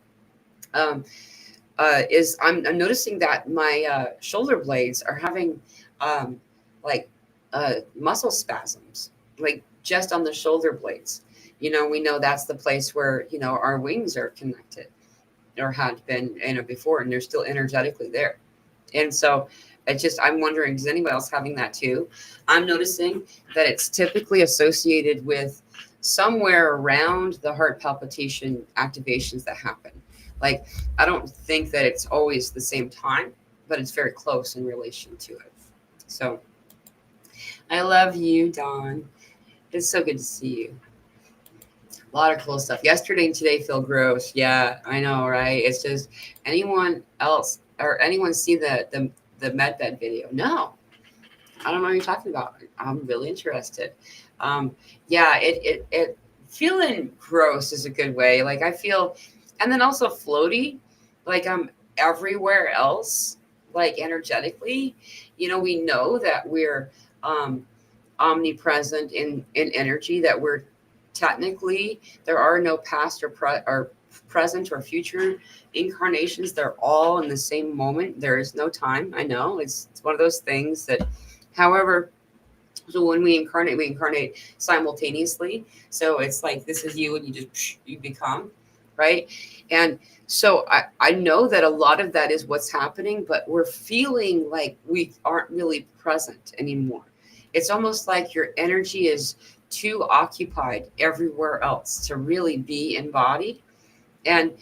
I'm noticing that my shoulder blades are having muscle spasms, like just on the shoulder blades. We know that's the place where, our wings are connected, or had been, before, and they're still energetically there. And so I'm wondering, is anybody else having that too? I'm noticing that it's typically associated with somewhere around the heart palpitation activations that happen. Like, I don't think that it's always the same time, but it's very close in relation to it. So I love you, Dawn. It's so good to see you. A lot of cool stuff. Yesterday and today feel gross. Yeah, I know, right? It's just anyone else or anyone see the medbed video? No, I don't know what you're talking about. I'm really interested. Um, yeah, it feeling gross is a good way. Like I feel, and then also floaty, like I'm everywhere else, like energetically. We know that we're um, omnipresent in energy. That we're technically there are no past or present or future incarnations. They're all in the same moment. There is no time. I know it's one of those things that, however, so when we incarnate simultaneously. So it's like this is you, and you become, right? And so I know that a lot of that is what's happening, but we're feeling like we aren't really present anymore. It's almost like your energy is too occupied everywhere else to really be embodied. And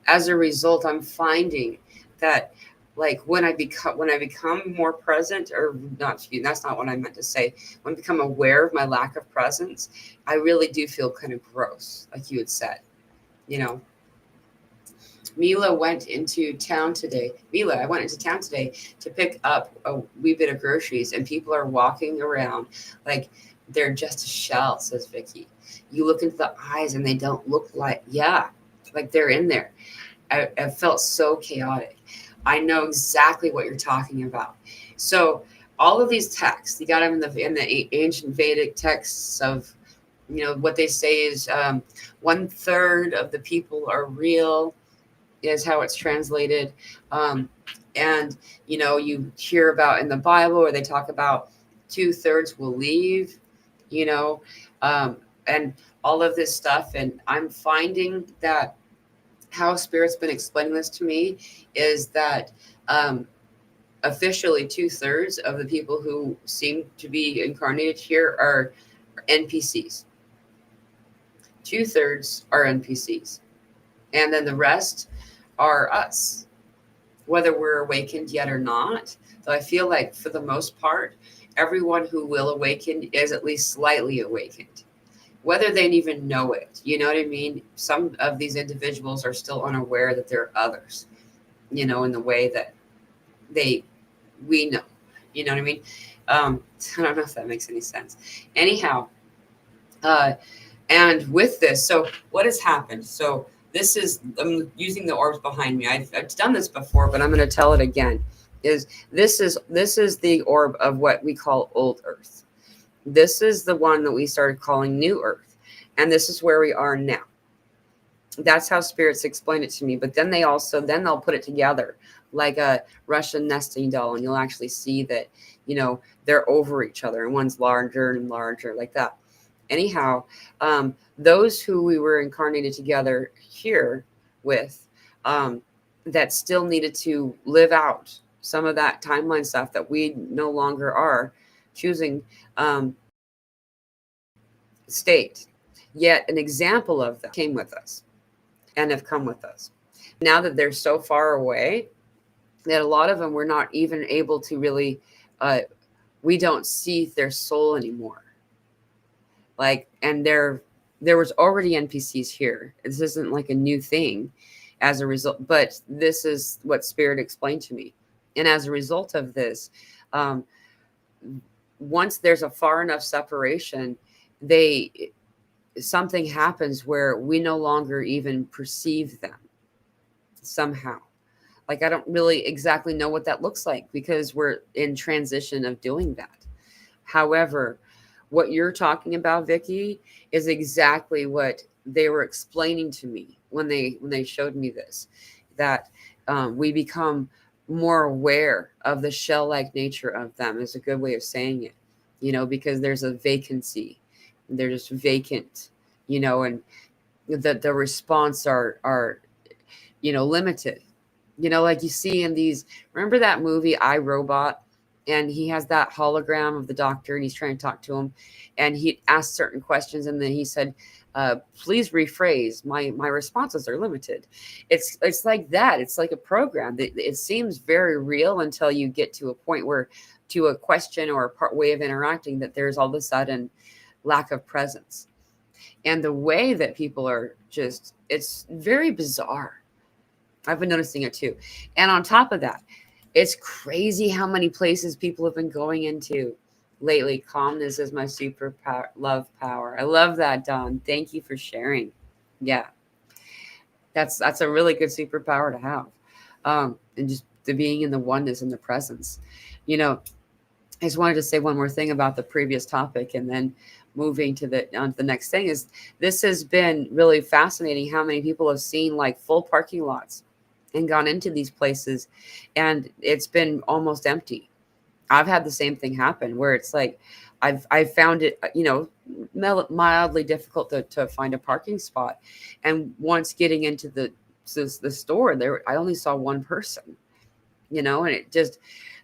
as a result, I'm finding that like when I become more present, or not, that's not what I meant to say. When I become aware of my lack of presence, I really do feel kind of gross, like you had said. You know, Mila went into town today. Mila, I went into town today to pick up a wee bit of groceries, and people are walking around like they're just a shell, says Vicky. You look into the eyes and they don't look like, yeah, like they're in there. I felt so chaotic. I know exactly what you're talking about. So all of these texts, you got them in the ancient Vedic texts of, what they say is 1/3 of the people are real, is how it's translated. And you hear about in the Bible where they talk about 2/3 will leave, you know, um, and all of this stuff. And I'm finding that how Spirit's been explaining this to me is that um, officially 2/3 of the people who seem to be incarnated here are NPCs. 2/3 are NPCs. And then the rest are us, whether we're awakened yet or not. So I feel like for the most part, everyone who will awaken is at least slightly awakened, whether they even know it. You know what I mean? Some of these individuals are still unaware that there are others, in the way that we know. You know what I mean? I don't know if that makes any sense. Anyhow, uh, and with this, so what has happened? So I'm using the orbs behind me. I've done this before, but I'm going to tell it again. This is the orb of what we call old Earth. This is the one that we started calling New Earth, and this is where we are now. That's how spirits explain it to me. But then they'll put it together like a Russian nesting doll, and you'll actually see that they're over each other, and one's larger and larger like that. Anyhow, those who we were incarnated together here with, that still needed to live out some of that timeline stuff that we no longer are choosing, state. Yet an example of that came with us and have come with us. Now that they're so far away that a lot of them we're not even able to really, we don't see their soul anymore. And there was already NPCs here. This isn't like a new thing as a result, but this is what Spirit explained to me. And as a result of this, once there's a far enough separation, something happens where we no longer even perceive them somehow. Like, I don't really exactly know what that looks like because we're in transition of doing that. However, what you're talking about, Vicky, is exactly what they were explaining to me when they showed me this, that we become more aware of the shell-like nature of them is a good way of saying it, because there's a vacancy. They're just vacant, and the response are limited. Like you see in these, remember that movie I, Robot? And he has that hologram of the doctor and he's trying to talk to him. And he asked certain questions. And then he said, please rephrase, my responses are limited. It's like that. It's like a program. It seems very real until you get to a point where to a question or a part way of interacting, that there's all of a sudden lack of presence. And the way that people are just, it's very bizarre. I've been noticing it too. And on top of that, it's crazy how many places people have been going into lately. Calmness is my super love power. I love that, Don. Thank you for sharing. Yeah, that's a really good superpower to have. And just the being in the oneness and the presence. You know, I just wanted to say one more thing about the previous topic, and then moving to the on to the next thing is, this has been really fascinating how many people have seen like full parking lots and gone into these places, and it's been almost empty. I've had the same thing happen where it's like I've found it, mildly difficult to find a parking spot, and once getting into the store, there I only saw one person, and it just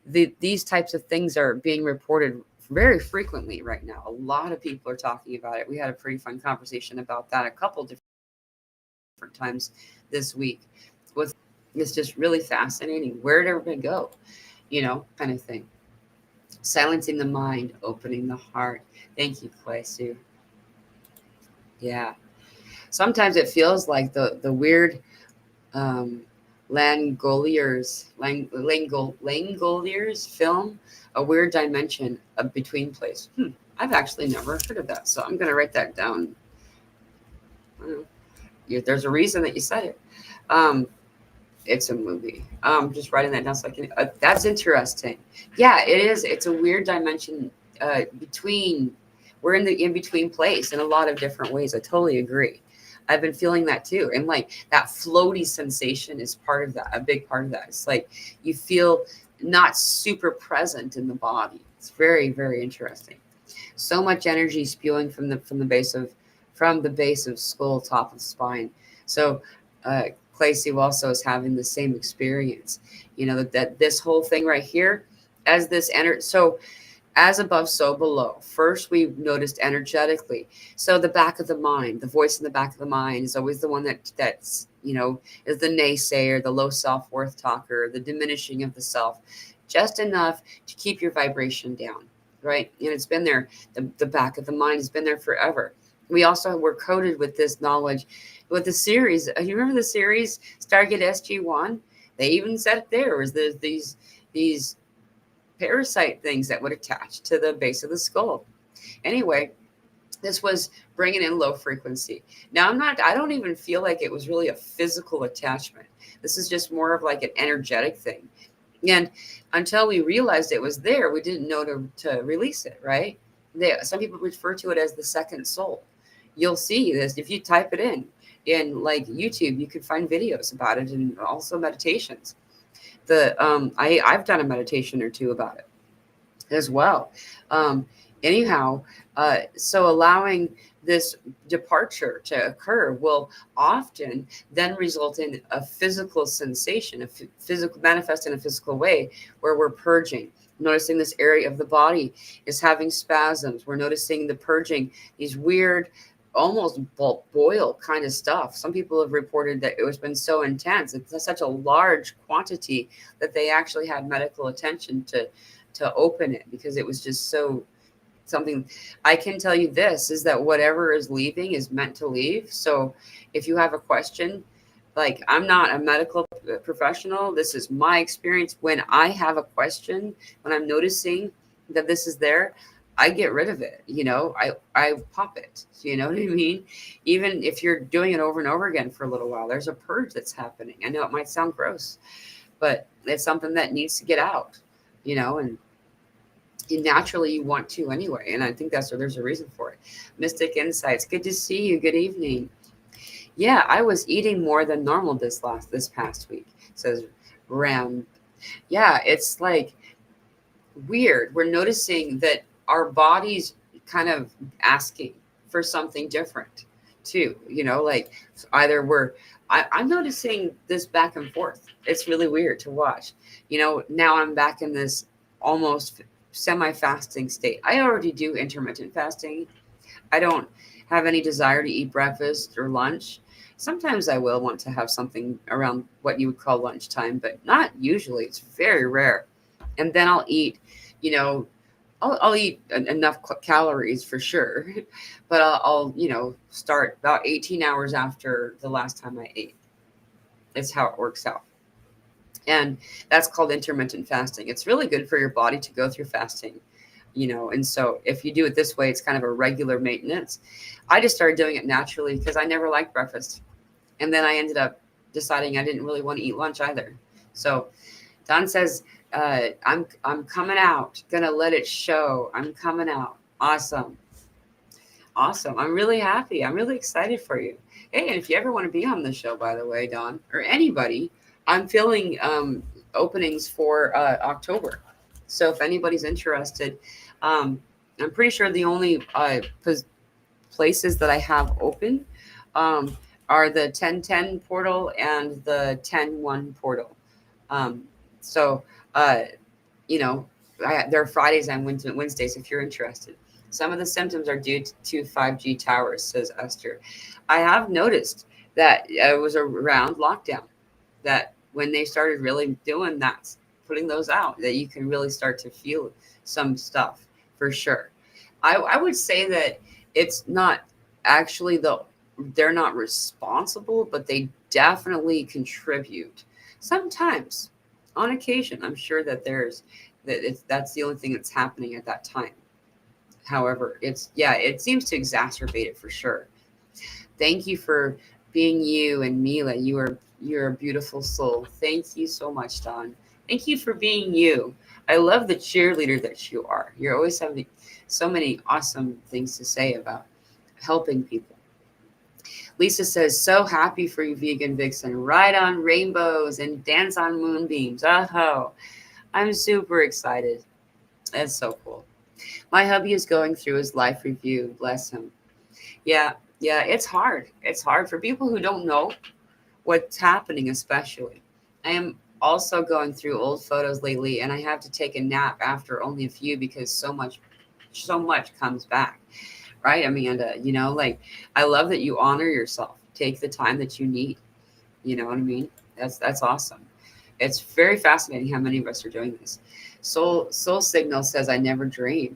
these types of things are being reported very frequently right now. A lot of people are talking about it. We had a pretty fun conversation about that a couple different times this week. With It's just really fascinating. Where did everybody go? Kind of thing. Silencing the mind, opening the heart. Thank you, Clay Sue. Yeah. Sometimes it feels like the weird Langoliers film, A Weird Dimension, a between place. I've actually never heard of that, so I'm going to write that down. There's a reason that you said it. It's a movie. Just writing that down so I can. That's interesting. Yeah, it is. It's a weird dimension between. We're in the in between place in a lot of different ways. I totally agree. I've been feeling that too, and like that floaty sensation is part of that. A big part of that. It's like you feel not super present in the body. It's very, very interesting. So much energy spewing from the base of skull, top of spine. So. Clacy also is having the same experience. That this whole thing right here, as this energy, so as above, so below. First, we noticed energetically. So the back of the mind, the voice in the back of the mind is always the one that's is the naysayer, the low self-worth talker, the diminishing of the self, just enough to keep your vibration down, right? And it's been there. The back of the mind has been there forever. We also were coded with this knowledge with the series. You remember the series Stargate SG-1? They even said it there was these parasite things that would attach to the base of the skull. Anyway, this was bringing in low frequency. Now I don't even feel like it was really a physical attachment. This is just more of like an energetic thing. And until we realized it was there, we didn't know to release it, right? Some people refer to it as the second soul. You'll see this if you type it in like YouTube. You can find videos about it, and also meditations. I've done a meditation or two about it as well. Anyhow, so allowing this departure to occur will often then result in a physical sensation, physical manifest in a physical way, where we're purging. Noticing this area of the body is having spasms. We're noticing the purging, these weird, almost boil kind of stuff. Some people have reported that it has been so intense. It's such a large quantity that they actually had medical attention to open it, because it was just so something. I can tell you this is that whatever is leaving is meant to leave. So if you have a question, like, I'm not a medical professional. This is my experience. When I have a question, when I'm noticing that this is there, I get rid of it. I pop it. You know what I mean? Even if you're doing it over and over again for a little while, there's a purge that's happening. I know it might sound gross, but it's something that needs to get out, and naturally you want to anyway. And I think there's a reason for it. Mystic Insights. Good to see you. Good evening. Yeah, I was eating more than normal this past week, says Ram. Yeah, it's like weird. We're noticing that our body's kind of asking for something different too. Like either I'm noticing this back and forth. It's really weird to watch. Now I'm back in this almost semi-fasting state. I already do intermittent fasting. I don't have any desire to eat breakfast or lunch. Sometimes I will want to have something around what you would call lunchtime, but not usually. It's very rare. And then I'll eat you know, I'll eat enough calories for sure, but I'll, you know, start about 18 hours after the last time I ate. It's how it works out. And that's called intermittent fasting. It's really good for your body to go through fasting, you know. And so if you do it this way, it's kind of a regular maintenance. I just started doing it naturally because I never liked breakfast. And then I ended up deciding I didn't really want to eat lunch either. So Don says, I'm coming out, gonna let it show. I'm coming out. Awesome. Awesome. I'm really happy. I'm really excited for you. Hey, and if you ever want to be on the show, by the way, Don, or anybody, I'm filling openings for October. So if anybody's interested, um, I'm pretty sure the only places that I have open um, are the 1010 portal and the 10-1 portal. Um, so, uh, you know, there are Fridays and Wednesdays if you're interested. Some of the symptoms are due to 5G towers, says Esther. I have noticed that it was around lockdown that when they started really doing that, putting those out, that you can really start to feel some stuff for sure. I would say that it's not actually they're not responsible, but they definitely contribute. Sometimes, on occasion, I'm sure that that's the only thing that's happening at that time. However, it seems to exacerbate it for sure. Thank you for being you and Mila. You're a beautiful soul. Thank you so much, Don. Thank you for being you. I love the cheerleader that you are. You're always having so many awesome things to say about helping people. Lisa says, so happy for you, Vegan Vixen. Ride on rainbows and dance on moonbeams. Oh, I'm super excited. That's so cool. My hubby is going through his life review. Bless him. Yeah, yeah, it's hard. It's hard for people who don't know what's happening, especially. I am also going through old photos lately, and I have to take a nap after only a few because so much comes back. Right, Amanda? You know, like, I love that you honor yourself. Take the time that you need. You know what I mean? That's awesome. It's very fascinating how many of us are doing this. Soul Signal says, I never dream.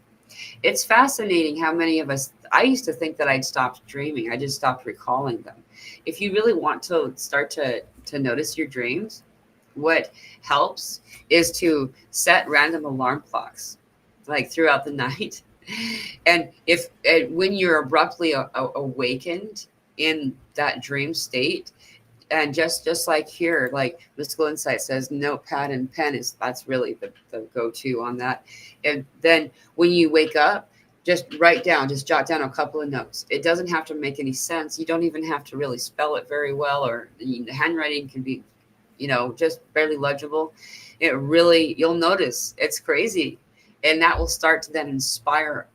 It's fascinating how many of us, I used to think that I'd stopped dreaming. I just stopped recalling them. If you really want to start to notice your dreams, what helps is to set random alarm clocks like throughout the night. And when you're abruptly awakened in that dream state, and just like here, like Mystical Insight says, notepad and pen that's really the go-to on that. And then when you wake up, just jot down a couple of notes. It doesn't have to make any sense. You don't even have to really spell it very well, or the handwriting can be, just barely legible. You'll notice it's crazy. And that will start to then inspire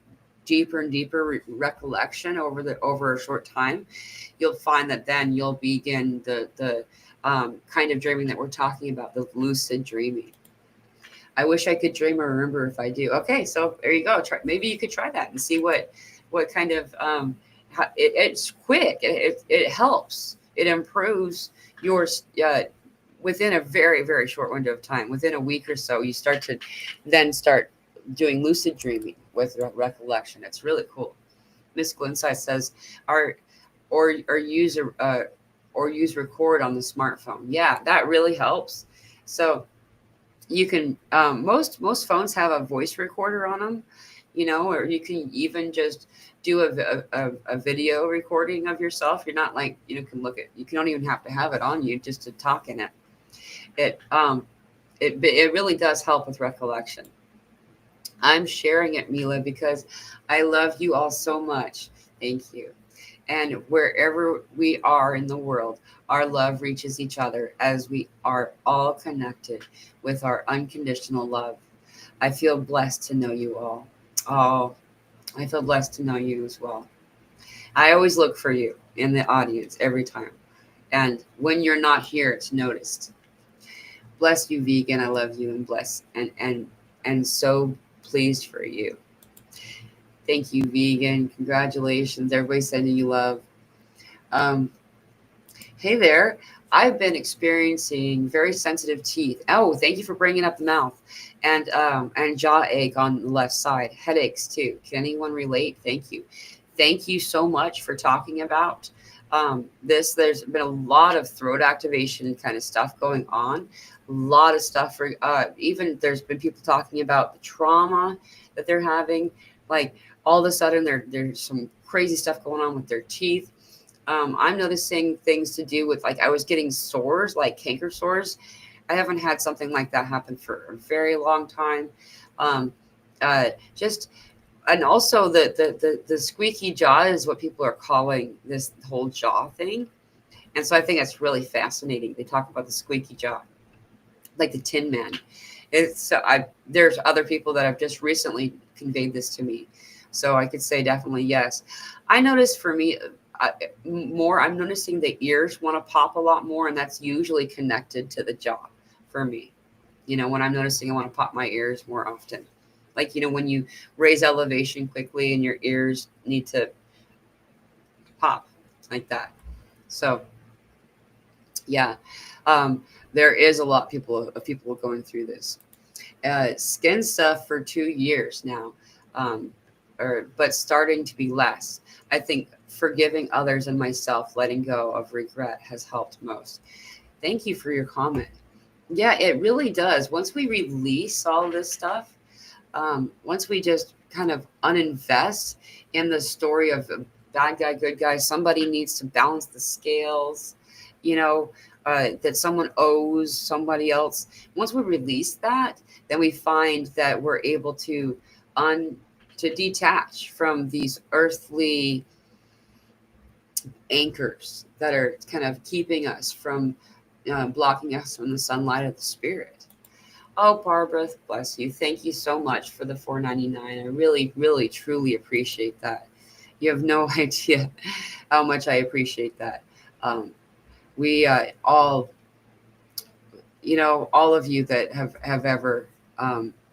deeper and deeper recollection over a short time. You'll find that then you'll begin the kind of dreaming that we're talking about, the lucid dreaming. I wish I could dream or remember if I do. Okay, so there you go. Maybe you could try that and see what kind of it's quick. It helps. It improves your within a very, very short window of time. Within a week or so, you start doing lucid dreaming with recollection. It's really cool. Mystical Insight says, or use record on the smartphone. Yeah, that really helps. So you can most phones have a voice recorder on them, or you can even just do a video recording of yourself. You're not like you don't even have to have it on you just to talk in it. It really does help with recollection. I'm sharing it, Mila, because I love you all so much. Thank you. And wherever we are in the world, our love reaches each other as we are all connected with our unconditional love. I feel blessed to know you all. Oh, I feel blessed to know you as well. I always look for you in the audience every time. And when you're not here, it's noticed. Bless you, vegan. I love you and bless and so pleased for you. Thank you, vegan. Congratulations. Everybody's sending you love. Hey there. I've been experiencing very sensitive teeth. Oh, thank you for bringing up the mouth, and jaw ache on the left side, headaches too. Can anyone relate? Thank you. Thank you so much for talking about this. There's been a lot of throat activation kind of stuff going on. A lot of stuff for even there's been people talking about the trauma that they're having. Like all of a sudden, there's some crazy stuff going on with their teeth. I'm noticing things to do with like I was getting sores, like canker sores. I haven't had something like that happen for a very long time. Um, just and also the squeaky jaw is what people are calling this whole jaw thing, and so I think that's really fascinating. They talk about the squeaky jaw, like the Tin Man. It's so I there's other people that have just recently conveyed this to me, so I could say definitely yes. I noticed for me more. I'm noticing the ears want to pop a lot more, and that's usually connected to the jaw for me. When I'm noticing I want to pop my ears more often, like when you raise elevation quickly and your ears need to pop like that. So yeah, there is a lot of people going through this skin stuff for 2 years now, um, but starting to be less. I think forgiving others and myself, letting go of regret has helped most. Thank you for your comment. Yeah, it really does. Once we release all this stuff, once we just kind of uninvest in the story of a bad guy, good guy, somebody needs to balance the scales, you know, that someone owes somebody else. Once we release that, then we find that we're able to un to detach from these earthly anchors that are kind of keeping us from blocking us from the sunlight of the spirit. Oh, Barbara, bless you. Thank you so much for the 4.99. I really, really, truly appreciate that. You have no idea how much I appreciate that. Um, we all of you that have ever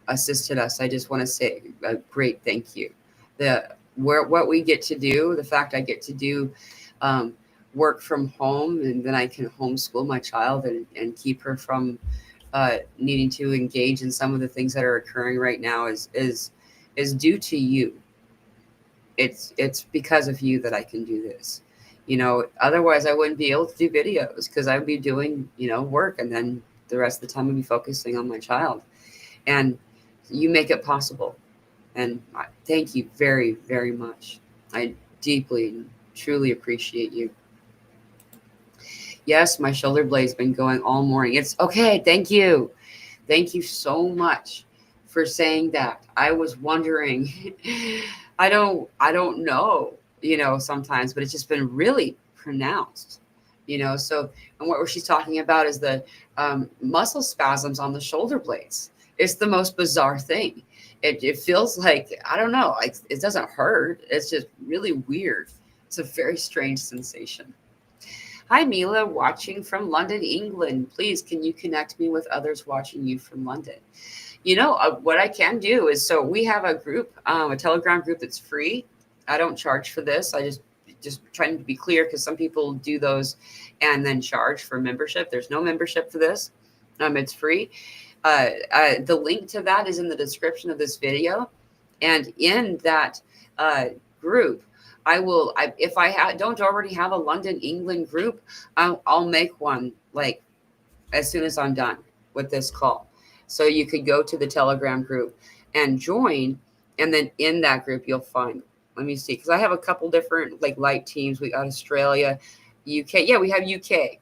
assisted us. I just want to say a great thank you. What we get to do, the fact I get to do um, work from home, and then I can homeschool my child and keep her from needing to engage in some of the things that are occurring right now is due to you. It's because of you that I can do this. Otherwise I wouldn't be able to do videos because I'd be doing work, and then the rest of the time I'd be focusing on my child. And you make it possible. And I thank you very, very much. I deeply, truly appreciate you. Yes, my shoulder blade's been going all morning. It's okay. Thank you. Thank you so much for saying that. I was wondering. I don't know, sometimes, but it's just been really pronounced. So, and what she's talking about is the muscle spasms on the shoulder blades. It's the most bizarre thing. It feels like, I don't know, like it doesn't hurt. It's just really weird. It's a very strange sensation. Hi, Mila, watching from London, England. Please, can you connect me with others watching you from London? What I can do is, so we have a group, a Telegram group that's free. I don't charge for this. I just trying to be clear, because some people do those and then charge for membership. There's no membership for this. It's free. The link to that is in the description of this video, and in that group, if I don't already have a London, England group, I'll make one like as soon as I'm done with this call. So you could go to the Telegram group and join, and then in that group you'll find. Let me see, because I have a couple different like light teams. We got Australia, UK. Yeah, we have UK.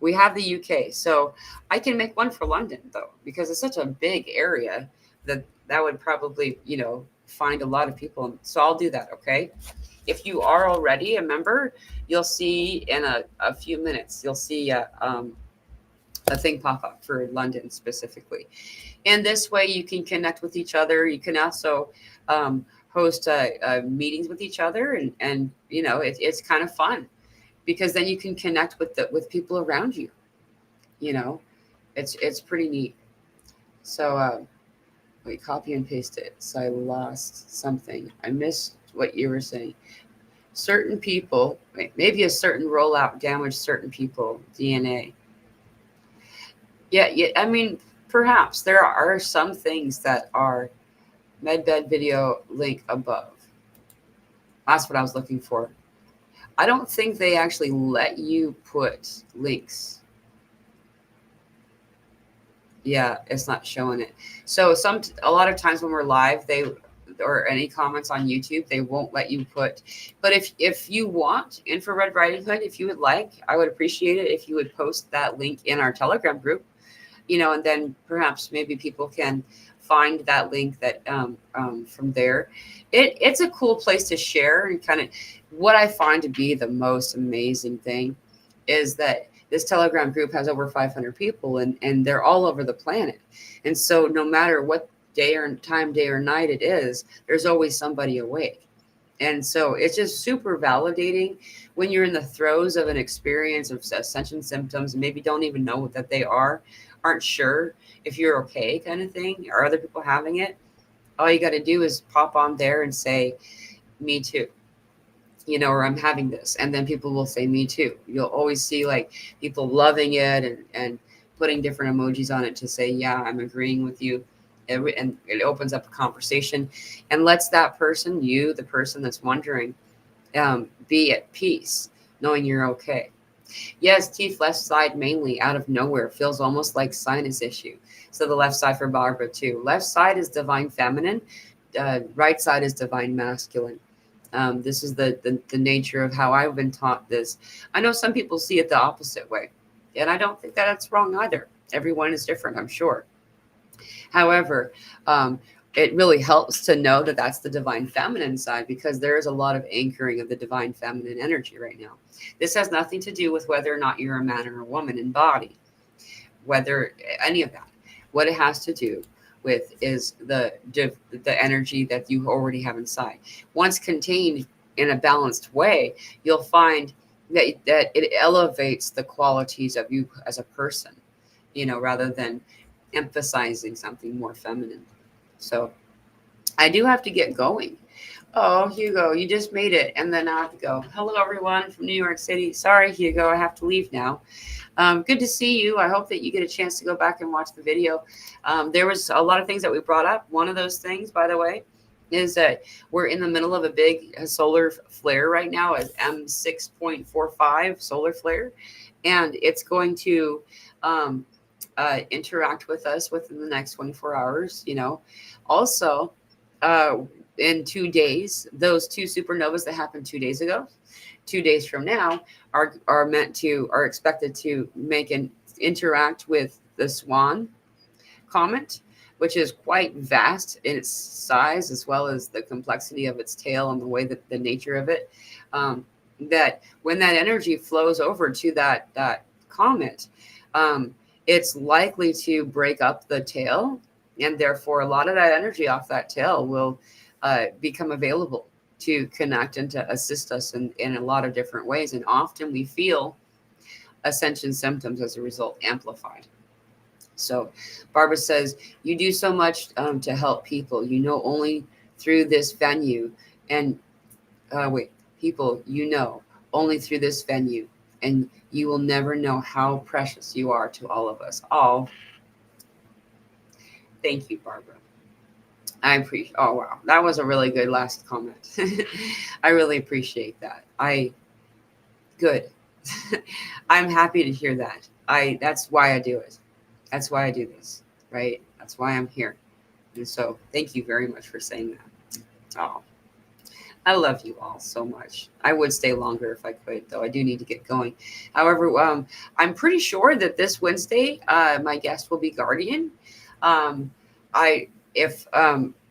We have the UK. So I can make one for London though, because it's such a big area that would probably find a lot of people. So I'll do that. Okay. If you are already a member, you'll see in a few minutes. You'll see a thing pop up for London specifically. And this way you can connect with each other. You can also host meetings with each other, and it's kind of fun, because then you can connect with people around you. It's pretty neat. So wait, copy and paste it. So I lost something. I missed what you were saying. certain people, maybe a certain rollout damaged certain people DNA. Yeah, I mean, perhaps there are some things that are medbed video link above. That's what I was looking for. I don't think they actually let you put links. Yeah, it's not showing it. So a lot of times when we're live, they or any comments on YouTube, they won't let you put. But if you want infrared riding hood, if you would like, I would appreciate it if you would post that link in our Telegram group. And then perhaps maybe people can find that link that from there. It's a cool place to share and kind of what I find to be the most amazing thing is that this Telegram group has over 500 people and they're all over the planet. And so no matter what day or night it is, there's always somebody awake. And so it's just super validating when you're in the throes of an experience of ascension symptoms, maybe don't even know that they aren't sure if you're okay kind of thing, or other people having it. All you got to do is pop on there and say, me too, or I'm having this. And then people will say, me too. You'll always see like people loving it and putting different emojis on it to say, yeah, I'm agreeing with you. And it opens up a conversation and lets that person, the person that's wondering, be at peace, knowing you're okay. Yes, teeth left side mainly out of nowhere feels almost like sinus issue. So the left side for Barbara too. Left side is divine feminine. Right side is divine masculine. This is the nature of how I've been taught this. I know some people see it the opposite way, and I don't think that that's wrong either. Everyone is different, I'm sure. However, it really helps to know that that's the divine feminine side because there is a lot of anchoring of the divine feminine energy right now. This has nothing to do with whether or not you're a man or a woman in body, whether any of that. What it has to do with is the energy that you already have inside. Once contained in a balanced way, you'll find that it elevates the qualities of you as a person, rather than emphasizing something more feminine. So I do have to get going. Oh, Hugo, you just made it. And then I have to go. Hello, everyone from New York City. Sorry, Hugo, I have to leave now. Good to see you. I hope that you get a chance to go back and watch the video. There was a lot of things that we brought up. One of those things, by the way, is that we're in the middle of a big solar flare right now, an M6.45 solar flare. And it's going to interact with us within the next 24 hours. Also, in 2 days, those two supernovas that happened 2 days ago, 2 days from now, are expected to make an interact with the Swan comet, which is quite vast in its size as well as the complexity of its tail and the way that the nature of it. That when that energy flows over to that comet, it's likely to break up the tail, and therefore a lot of that energy off that tail will become available to connect and to assist us in a lot of different ways. And often we feel ascension symptoms as a result amplified. So Barbara says, you do so much to help people, only through this venue. And people, only through this venue. And you will never know how precious you are to all of us. Oh, thank you, Barbara. I appreciate. Oh, wow. That was a really good last comment. I really appreciate that. Good. I'm happy to hear that. That's why I do it. That's why I do this, right? That's why I'm here. And so thank you very much for saying that. Oh, I love you all so much. I would stay longer if I could, though. I do need to get going. However, I'm pretty sure that this Wednesday, my guest will be Guardian. If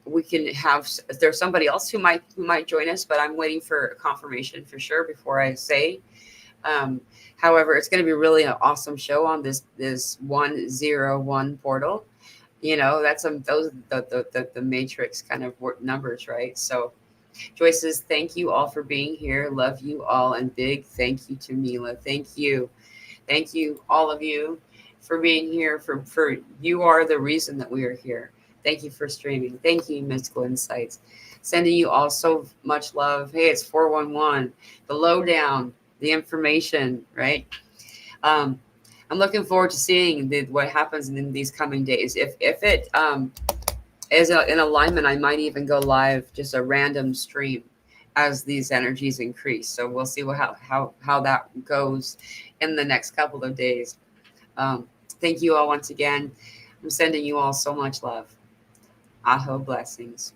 we can have, if there's somebody else who might join us, but I'm waiting for confirmation for sure before I say. However, it's going to be really an awesome show on this 101 portal. That's those the matrix kind of numbers, right? So Joyce says, thank you all for being here. Love you all. And big thank you to Mila. Thank you. All of you for being here. For you are the reason that we are here. Thank you for streaming. Thank you, Mystical Insights. Sending you all so much love. Hey, it's 411. The lowdown, the information, right? I'm looking forward to seeing what happens in these coming days. If it is in alignment, I might even go live, just a random stream as these energies increase. So we'll see how that goes in the next couple of days. Thank you all once again. I'm sending you all so much love. Aho blessings.